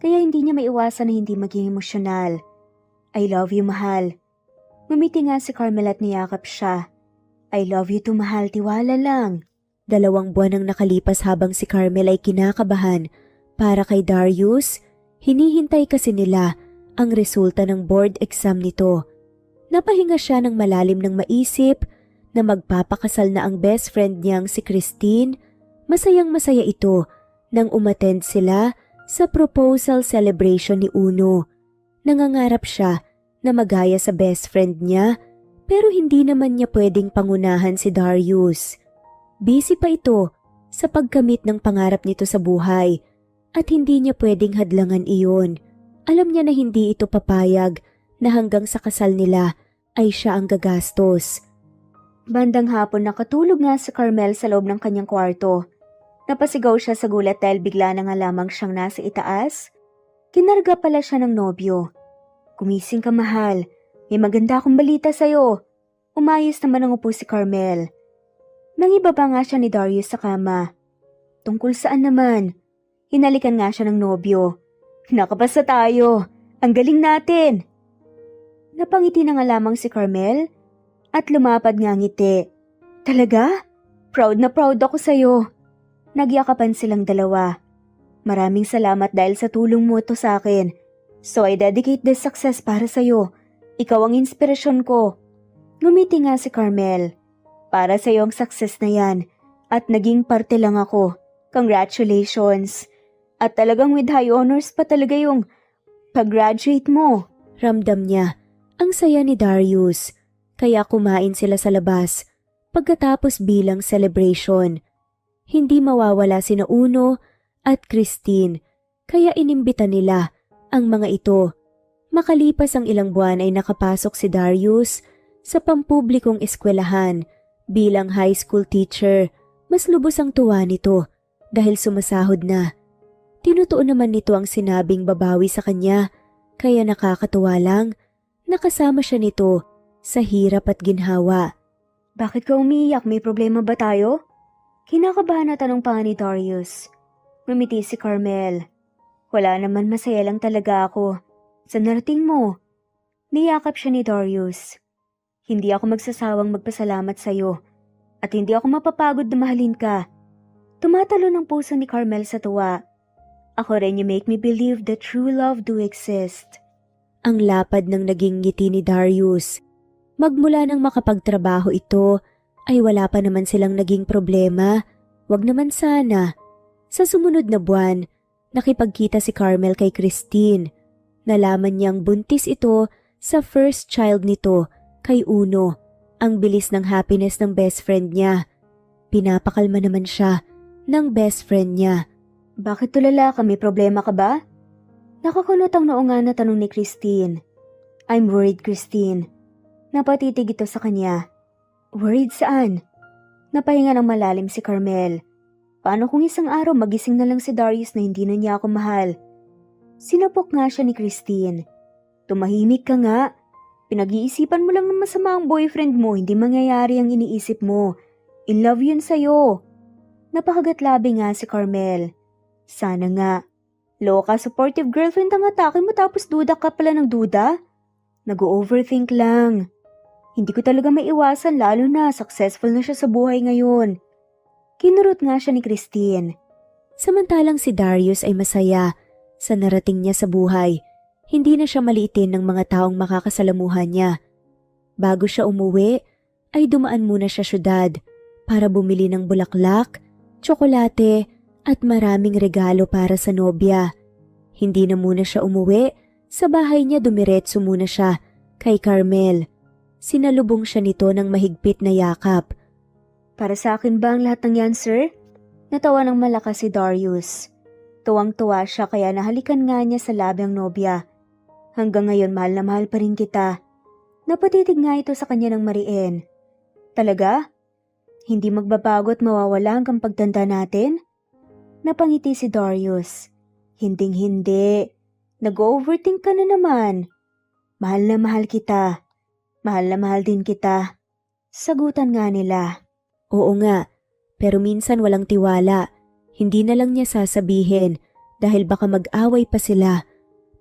kaya hindi niya maiwasan na hindi maging emosyonal. I love you, mahal. Ngumiti nga si Carmel at niyakap siya. I love you too, mahal, tiwala lang. 2 buwan ang nakalipas habang si Carmel ay kinakabahan para kay Darius. Hinihintay kasi nila ang resulta ng board exam nito. Napahinga siya ng malalim ng maisip na magpapakasal na ang best friend niyang si Christine. Masayang-masaya ito nang umattend sila sa proposal celebration ni Uno. Nangangarap siya na magaya sa best friend niya pero hindi naman niya pwedeng pangunahan si Darius. Busy pa ito sa pagkamit ng pangarap nito sa buhay at hindi niya pwedeng hadlangan iyon. Alam niya na hindi ito papayag na hanggang sa kasal nila ay siya ang gagastos. Bandang hapon nakatulog nga si Carmel sa loob ng kanyang kwarto. Napasigaw siya sa gulat dahil bigla na nga lamang siyang nasa itaas. Kinarga pala siya ng nobyo. Gumising ka, mahal. May maganda akong balita sa'yo. Umayos naman ang upo si Carmel. Nangibaba nga siya ni Darius sa kama. Tungkol saan naman? Hinalikan nga siya ng nobyo. Nakapasa tayo. Ang galing natin. Napangiti na nga lamang si Carmel at lumapad nga ngiti. Talaga? Proud na proud ako sa'yo. Nagyakapan silang dalawa. Maraming salamat dahil sa tulong mo ito sa akin. So I dedicate this success para sa'yo. Ikaw ang inspirasyon ko. Ngumiti nga si Carmel. Para sa'yo ang success na yan at naging parte lang ako. Congratulations. At talagang with high honors pa talaga yung pag-graduate mo. Ramdam niya ang saya ni Darius, kaya kumain sila sa labas pagkatapos bilang celebration. Hindi mawawala sina Uno at Christine, kaya inimbita nila ang mga ito. Makalipas ang ilang buwan ay nakapasok si Darius sa pampublikong eskwelahan bilang high school teacher. Mas lubos ang tuwa nito dahil sumasahod na. Tinutuon naman nito ang sinabing babawi sa kanya, kaya nakakatuwa lang nakasama siya nito sa hirap at ginhawa. Bakit ka umiiyak? May problema ba tayo? Kinakabahan na tanong pa ni Darius. Ngumiti si Carmel. Wala naman, masaya lang talaga ako. Sa narating mo. Niyakap siya ni Darius. Hindi ako magsasawang magpasalamat sa'yo at hindi ako mapapagod na mahalin ka. Tumatalo ng puso ni Carmel sa tuwa. Ako rin, you make me believe that true love do exist. Ang lapad ng naging ngiti ni Darius. Magmula nang makapagtrabaho ito, ay wala pa naman silang naging problema. Wag naman sana. Sa sumunod na buwan, nakipagkita si Carmel kay Christine. Nalaman niyang buntis ito sa first child nito kay Uno. Ang bilis ng happiness ng best friend niya. Pinapakalma naman siya ng best friend niya. Bakit tulala ka? May problema ka ba? Nakakunot ang noo nga na tanong ni Christine. I'm worried, Christine. Napatitig ito sa kanya. Worried saan? Napahinga ng malalim si Carmel. Paano kung isang araw magising na lang si Darius na hindi na niya ako mahal? Sinapok nga siya ni Christine. Tumahimik ka nga. Pinag-iisipan mo lang ng masama ang boyfriend mo, hindi mangyayari ang iniisip mo. In love yun sa'yo. Napakagatlabi nga si Carmel. Sana nga. Loka, supportive girlfriend ang atake mo tapos duda ka pala ng duda? Nag-overthink lang. Hindi ko talaga maiwasan lalo na successful na siya sa buhay ngayon. Kinurot nga siya ni Christine. Samantalang si Darius ay masaya sa narating niya sa buhay. Hindi na siya maliitin ng mga taong makakasalamuhan niya. Bago siya umuwi, ay dumaan muna siya syudad para bumili ng bulaklak, tsokolate at maraming regalo para sa nobya. Hindi na muna siya umuwi, sa bahay niya dumiretso muna siya kay Carmel. Sinalubong siya nito ng mahigpit na yakap. Para sa akin ba ang lahat ng yan, sir? Natawa ng malakas si Darius. Tuwang-tuwa siya kaya nahalikan nga niya sa labi ang nobya. Hanggang ngayon mahal na mahal pa rin kita. Napatitig nga ito sa kanya ng mariin. Talaga? Hindi magbabago at mawawala hanggang pagtanda natin? Napangiti si Darius. Hinding-hindi. Nag-overthink ka na naman. Mahal na mahal kita. Mahal na mahal din kita. Sagutan nga nila. Oo nga, pero minsan walang tiwala. Hindi na lang niya sasabihin dahil baka mag-away pa sila.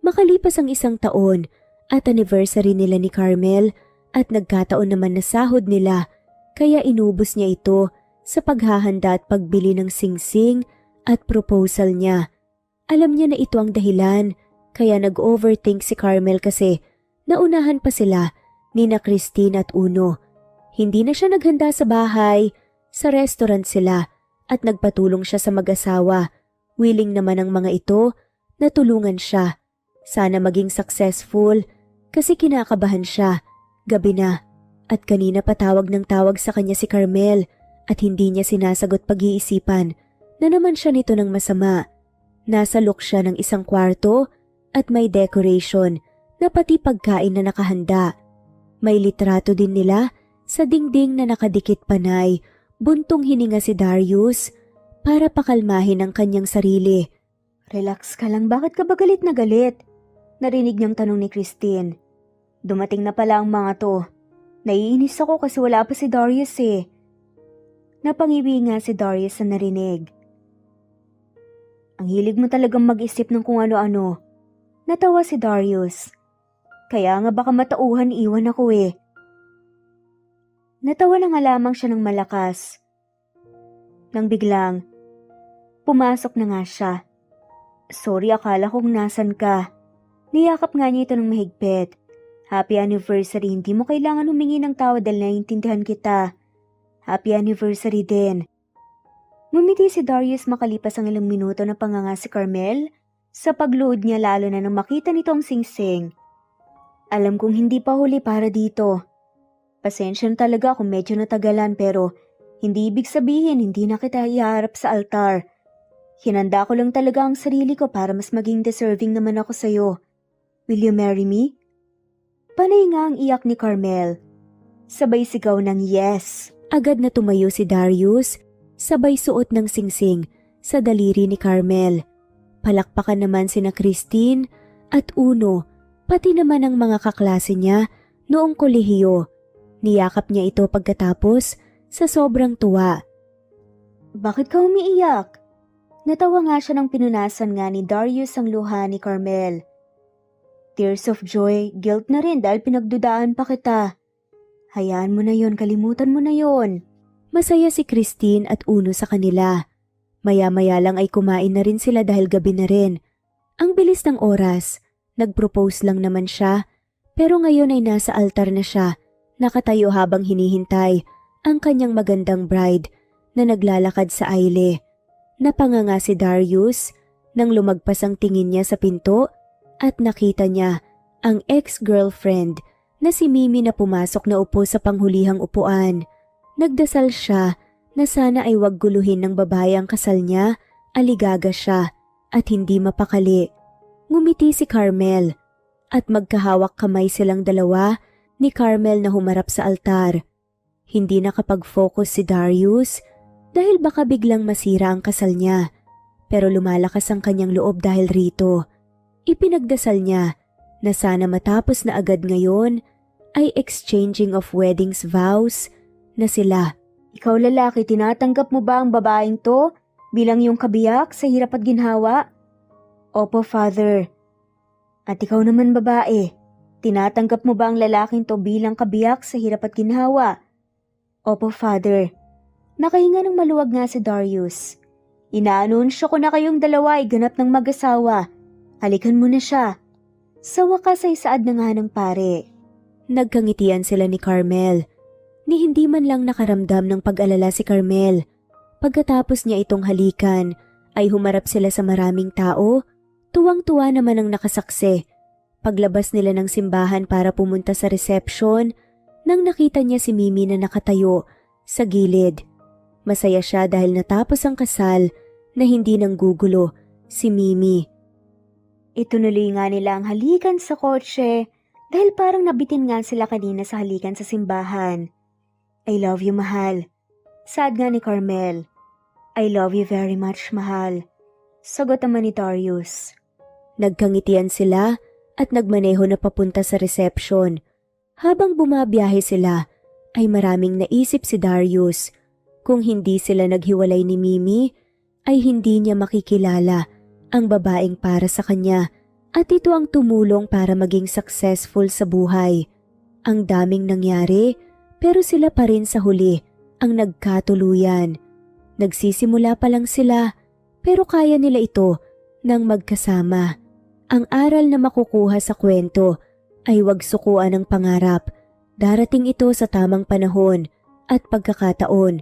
Makalipas ang 1 taon at anniversary nila ni Carmel at nagkataon naman na sahod nila kaya inubos niya ito sa paghahanda at pagbili ng singsing at proposal niya. Alam niya na ito ang dahilan kaya nag-overthink si Carmel kasi naunahan pa sila ni na Christine at Uno. Hindi na siya naghanda sa bahay, sa restaurant sila at nagpatulong siya sa mag-asawa. Willing naman ang mga ito na tulungan siya. Sana maging successful kasi kinakabahan siya. Gabi na at kanina patawag ng tawag sa kanya si Carmel at hindi niya sinasagot pag-iisipan na naman siya nito ng masama. Nasa look siya ng 1 kwarto at may decoration na pati pagkain na nakahanda. May litrato din nila sa dingding na nakadikit panay. Buntong hininga si Darius para pakalmahin ang kanyang sarili. Relax ka lang, bakit ka ba galit na galit? Narinig niyang tanong ni Christine. Dumating na pala ang mga to. Naiinis ako kasi wala pa si Darius eh. Napangiwi nga si Darius sa narinig. Ang hilig mo talagang mag-isip ng kung ano-ano. Natawa si Darius. Kaya nga baka matauhan iwan ako eh. Natawa na nga lamang siya ng malakas. Nang biglang, pumasok na nga siya. Sorry, akala kong nasan ka. Niyakap nga niya ito ng mahigpit. Happy anniversary, hindi mo kailangan humingi ng tawad dahil naiintindihan kita. Happy anniversary din. Ngumiti si Darius makalipas ang ilang minuto na panganga si Carmel sa pagluhod niya lalo na nang makita nito ang singsing. Alam kong hindi pa huli para dito. Pasensya na talaga kung medyo natagalan pero hindi ibig sabihin hindi na kita iharap sa altar. Hinanda ko lang talaga ang sarili ko para mas maging deserving naman ako sa'yo. Will you marry me? Panay nga ang iyak ni Carmel. Sabay sigaw ng yes. Agad na tumayo si Darius, sabay suot ng singsing sa daliri ni Carmel. Palakpakan naman sina Christine at Uno, pati naman ang mga kaklase niya noong kolehiyo. Niyakap niya ito pagkatapos sa sobrang tuwa. Bakit ka umiiyak? Natawa nga siya nang pinunasan nga ni Darius ang luha ni Carmel. Tears of joy, guilt na rin dahil pinagdudaan pa kita. Hayaan mo na yon, kalimutan mo na yon. Masaya si Christine at Uno sa kanila. Maya-maya lang ay kumain na rin sila dahil gabi na rin. Ang bilis ng oras, nag-propose lang naman siya, pero ngayon ay nasa altar na siya. Nakatayo habang hinihintay ang kanyang magandang bride na naglalakad sa aisle. Napanganga si Darius nang lumagpas ang tingin niya sa pinto at nakita niya ang ex-girlfriend na si Mimi na pumasok na upo sa panghulihang upuan. Nagdasal siya na sana ay wag guluhin ng babae ang kasal niya, aligaga siya at hindi mapakali. Ngumiti si Carmel at magkahawak kamay silang dalawa ni Carmel na humarap sa altar. Hindi nakapag-focus si Darius dahil baka biglang masira ang kasal niya. Pero lumalakas ang kanyang loob dahil rito. Ipinagdasal niya na sana matapos na agad ngayon ay exchanging of weddings vows na sila. Ikaw lalaki, tinatanggap mo ba ang babaeng to bilang yung kabiyak sa hirap at ginhawa? Opo, Father. At ikaw naman babae, tinatanggap mo ba ang lalaking to bilang kabiyak sa hirap at ginhawa? Opo, Father. Nakahinga ng maluwag nga si Darius. Inaanunsyo ko na kayong dalawa ay ganap ng mag-asawa. Halikan mo na siya. Sa wakas ay saad na nga ng pare. Nagkangitian sila ni Carmel. Ni hindi man lang nakaramdam ng pag-alala si Carmel. Pagkatapos niya itong halikan, ay humarap sila sa maraming tao. Tuwang-tuwa naman ang nakasaksi. Paglabas nila ng simbahan para pumunta sa reception, nang nakita niya si Mimi na nakatayo sa gilid. Masaya siya dahil natapos ang kasal na hindi nang gugulo si Mimi. Itunuloy nga nila ang halikan sa kotse dahil parang nabitin nga sila kanina sa halikan sa simbahan. I love you, mahal. Sad nga ni Carmel. I love you very much, mahal. Sagot naman ni Darius. Nagkangitian sila at nagmaneho na papunta sa reception. Habang bumabiyahe sila, ay maraming naisip si Darius. Kung hindi sila naghiwalay ni Mimi, ay hindi niya makikilala ang babaeng para sa kanya at ito ang tumulong para maging successful sa buhay. Ang daming nangyari pero sila pa rin sa huli ang nagkatuluyan. Nagsisimula pa lang sila pero kaya nila ito nang magkasama. Ang aral na makukuha sa kwento ay huwag sukuan ng pangarap. Darating ito sa tamang panahon at pagkakataon.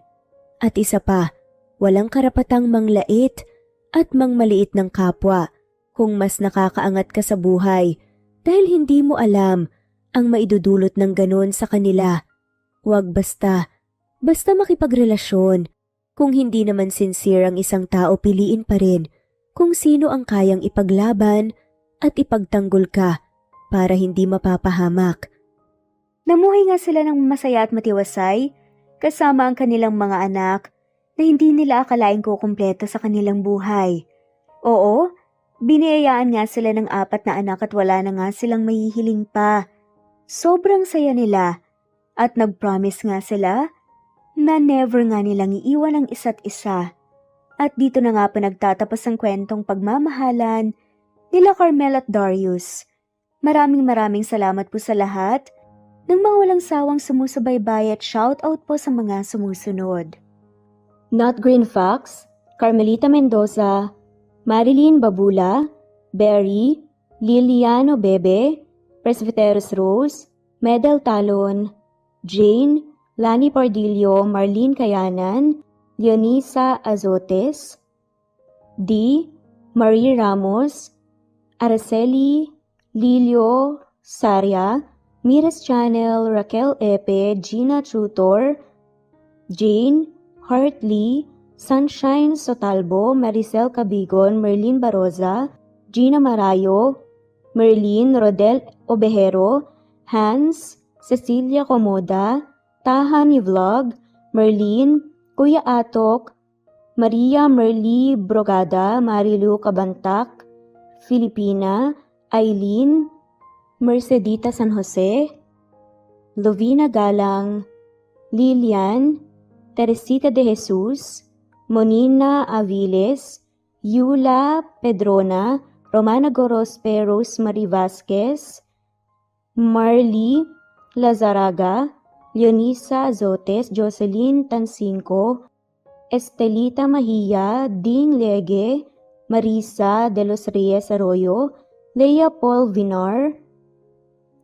At isa pa, walang karapatang manglait at mangmaliit ng kapwa kung mas nakakaangat ka sa buhay dahil hindi mo alam ang maidudulot ng ganon sa kanila. Huwag basta makipagrelasyon. Kung hindi naman sincere ang isang tao, piliin pa rin kung sino ang kayang ipaglaban at ipagtanggol ka para hindi mapapahamak. Namuhay nga sila ng masaya at matiwasay kasama ang kanilang mga anak na hindi nila akalaing kukumpleto sa kanilang buhay. Oo, biniyayaan nga sila ng 4 na anak at wala na nga silang mahihiling pa. Sobrang saya nila at nag-promise nga sila na never nga nilang iiwan ang isa't isa. At dito na nga pa nagtatapos ang kwentong pagmamahalan nila Carmel at Darius. Maraming salamat po sa lahat ng mga walang sawang sumusubaybay at shoutout po sa mga sumusunod. Not Green Fox, Carmelita Mendoza, Marilyn Babula, Berry, Liliano Bebe, Presbyteros Rose, Medel Talon, Jane, Lani Pardillo, Marlene Kayanan, Leonisa Azotes, D. Marie Ramos, Araceli, Lilio Saria, Miras Channel, Raquel Epe, Gina Tutor, Jane, Hartley, Sunshine Sotalbo, Maricel Cabigon, Merlin Baroza, Gina Marayo, Merlin Rodel Obejero, Hans, Cecilia Comoda, Tahan Vlog, Merlin, Kuya Atok, Maria Merly Brogada, Marilu Cabantac, Filipina, Eileen, Mercedita San Jose, Lovina Galang, Lilian, Teresita de Jesus, Monina Aviles, Yula Pedrona, Romana Gorospe, Rosemary Vasquez, Marly Lazaraga, Leonisa Azotes, Jocelyn Tancinco, Estelita Mahia, Ding Lege, Marisa de los Reyes Arroyo, Leia Paul Vinar,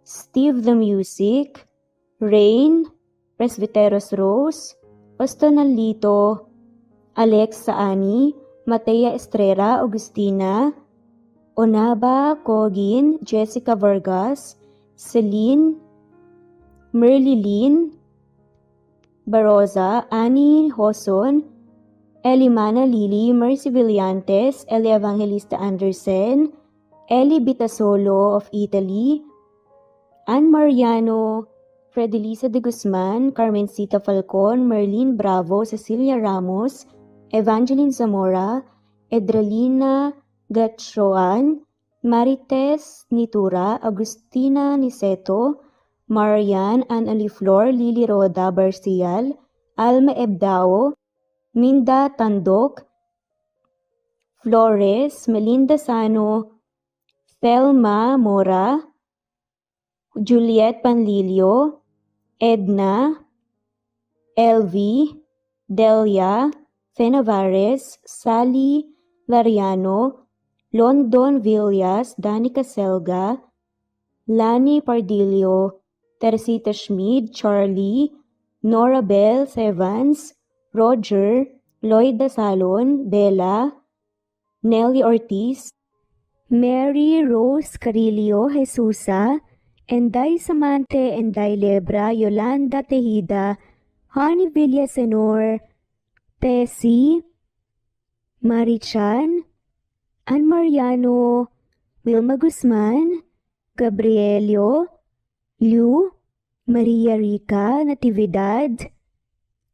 Steve the Music, Rain, Presbyteros Rose, Ostonalito, Alex Saani, Matea Estrera, Agustina, Onaba Cogin, Jessica Vargas, Celine, Merlilyn Baroza, Annie Hoson, Elimana Lili, Mercy Villantes, Eli Evangelista Anderson, Eli Bitasolo of Italy, Ann Mariano, Fredelisa de Guzman, Carmencita Falcon, Merlin Bravo, Cecilia Ramos, Evangeline Zamora, Edralina Gatchoan, Marites Nitura, Agustina Niceto, Marian Ann Aliflor, Lily Roda Barcial, Alma Ebdao, Minda Tandok, Flores, Melinda Sano, Thelma Mora, Juliet Panlilio, Edna, Elvie, Delia, Fenavares, Sally Lariano, London Villas, Danica Selga, Lani Pardillo, Teresita Schmid, Charlie, Nora Bell Evans, Roger, Lloyd Dasalon, Bella, Nelly Ortiz, Mary Rose Carillo Jesusa, Enday Samante, Enday Lebra, Yolanda Tejida, Honey Villasenor, Tessie, Marichan, Ann Mariano, Wilma Guzman, Gabrielio, Liu, Maria Rica Natividad,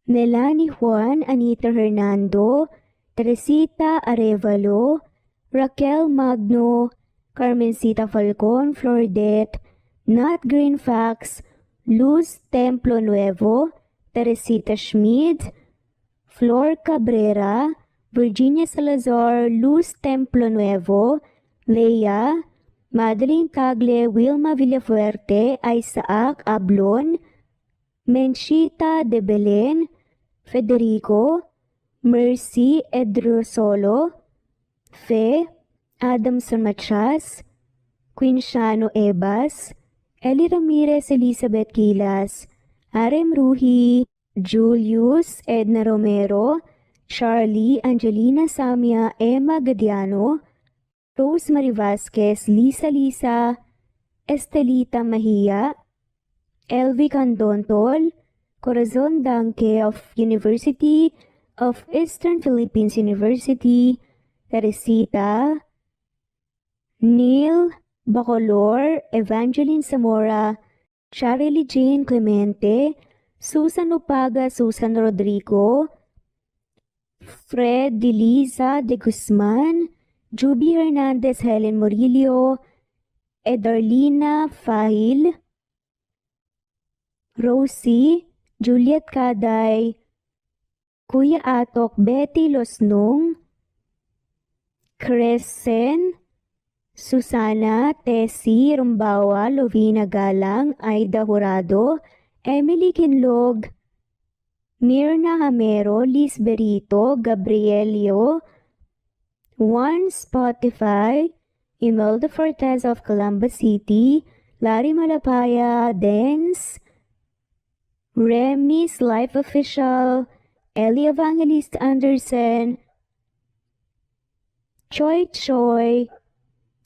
Melanie Juan, Anita Hernando, Teresita Arevalo, Raquel Magno, Carmencita Falcon, Flordet, Nat Greenfax, Luz Templo Nuevo, Teresita Schmid, Flor Cabrera, Virginia Salazar, Luz Templo Nuevo, Leia, Madeline Tagle, Wilma Villafuerte, Isaac Ablon, Menchita de Belen, Federico, Mercy Edrosolo, Fe, Adamson Machas, Quinshano Ebas, Eli Ramirez Elizabeth Gilas, Arem Ruhi, Julius Edna Romero, Charlie Angelina Samia Emma Gadiano, Rosemary Vasquez, Lisa, Estelita Mahia, Elvi Candontol, Corazon Danke of University of Eastern Philippines University, Teresita, Neil Bacolor, Evangeline Zamora, Charlie Jane Clemente, Susan Upaga, Susan Rodrigo, Fred Deliza de Guzman, Juby Hernandez, Helen Murillo, Edarlina Fahil, Rosie, Juliet Caday, Kuya Atok, Betty Losnong, Crescen, Susana, Tessie, Rumbawa, Lovina Galang, Aida Jurado, Emily Kinlog, Mirna Hamero, Liz Berito, Gabrielio, Juan Spotify, Imelda Fortes of Columbus City, Larry Malapaya, Dance, Remy's Life Official, Ellie Evangelist Anderson, Choi,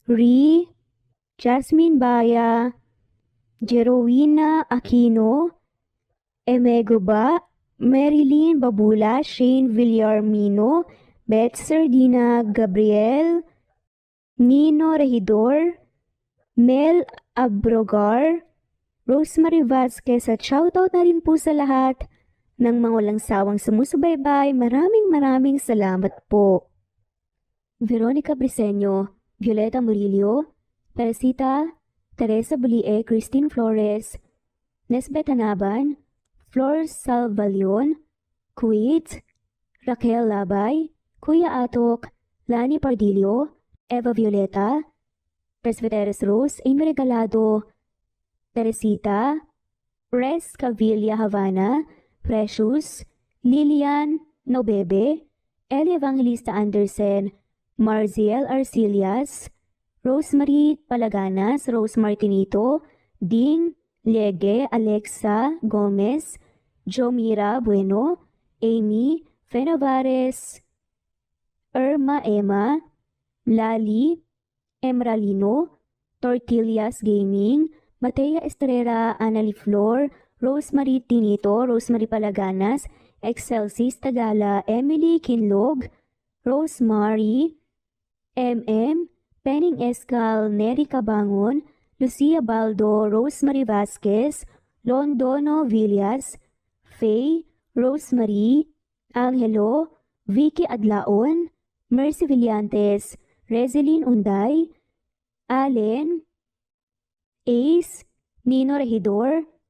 Ri, Jasmine Baya, Jerowina Aquino, Emegoba, Marilyn Babula, Shane Villarmino, Beth Sardina, Gabriel, Nino Regidor, Mel Abrogar, Rosemary Vasquez at shoutout na rin po sa lahat ng mga walang sawang sumusubaybay. Maraming salamat po. Veronica Briseño, Violeta Murillo, Teresita, Teresa Bulie, Christine Flores, Nesbeth Anaban, Flor Salvalion, Kuwait, Raquel Labay, Kuya Atok, Lani Pardillo, Eva Violeta, Presbyteres Rose, Amy Regalado, Teresita, Res Cavilla Havana, Precious, Lilian Nobebe, Eli Evangelista Anderson, Marziel Arcilias, Rosemary Palaganas, Rose Martinito, Ding Lege, Alexa Gomez, Jomira Bueno, Amy Fenavares, Irma Emma, Lali Emralino, Tortillas Gaming, Matea Estrera, Anali Flor, Rosemary Tinito, Rosemary Palaganas, Excelsis Tagala, Emily Kinlog, Rosemary, MM, Penning Escal, Neri Cabangon, Lucia Baldo, Rosemary Vasquez, Londono Villas, Faye, Rosemary, Angelo, Vicky Adlaon, Mercy Villantes, Rezeline Unday, Allen, Ace, Nino Regidor,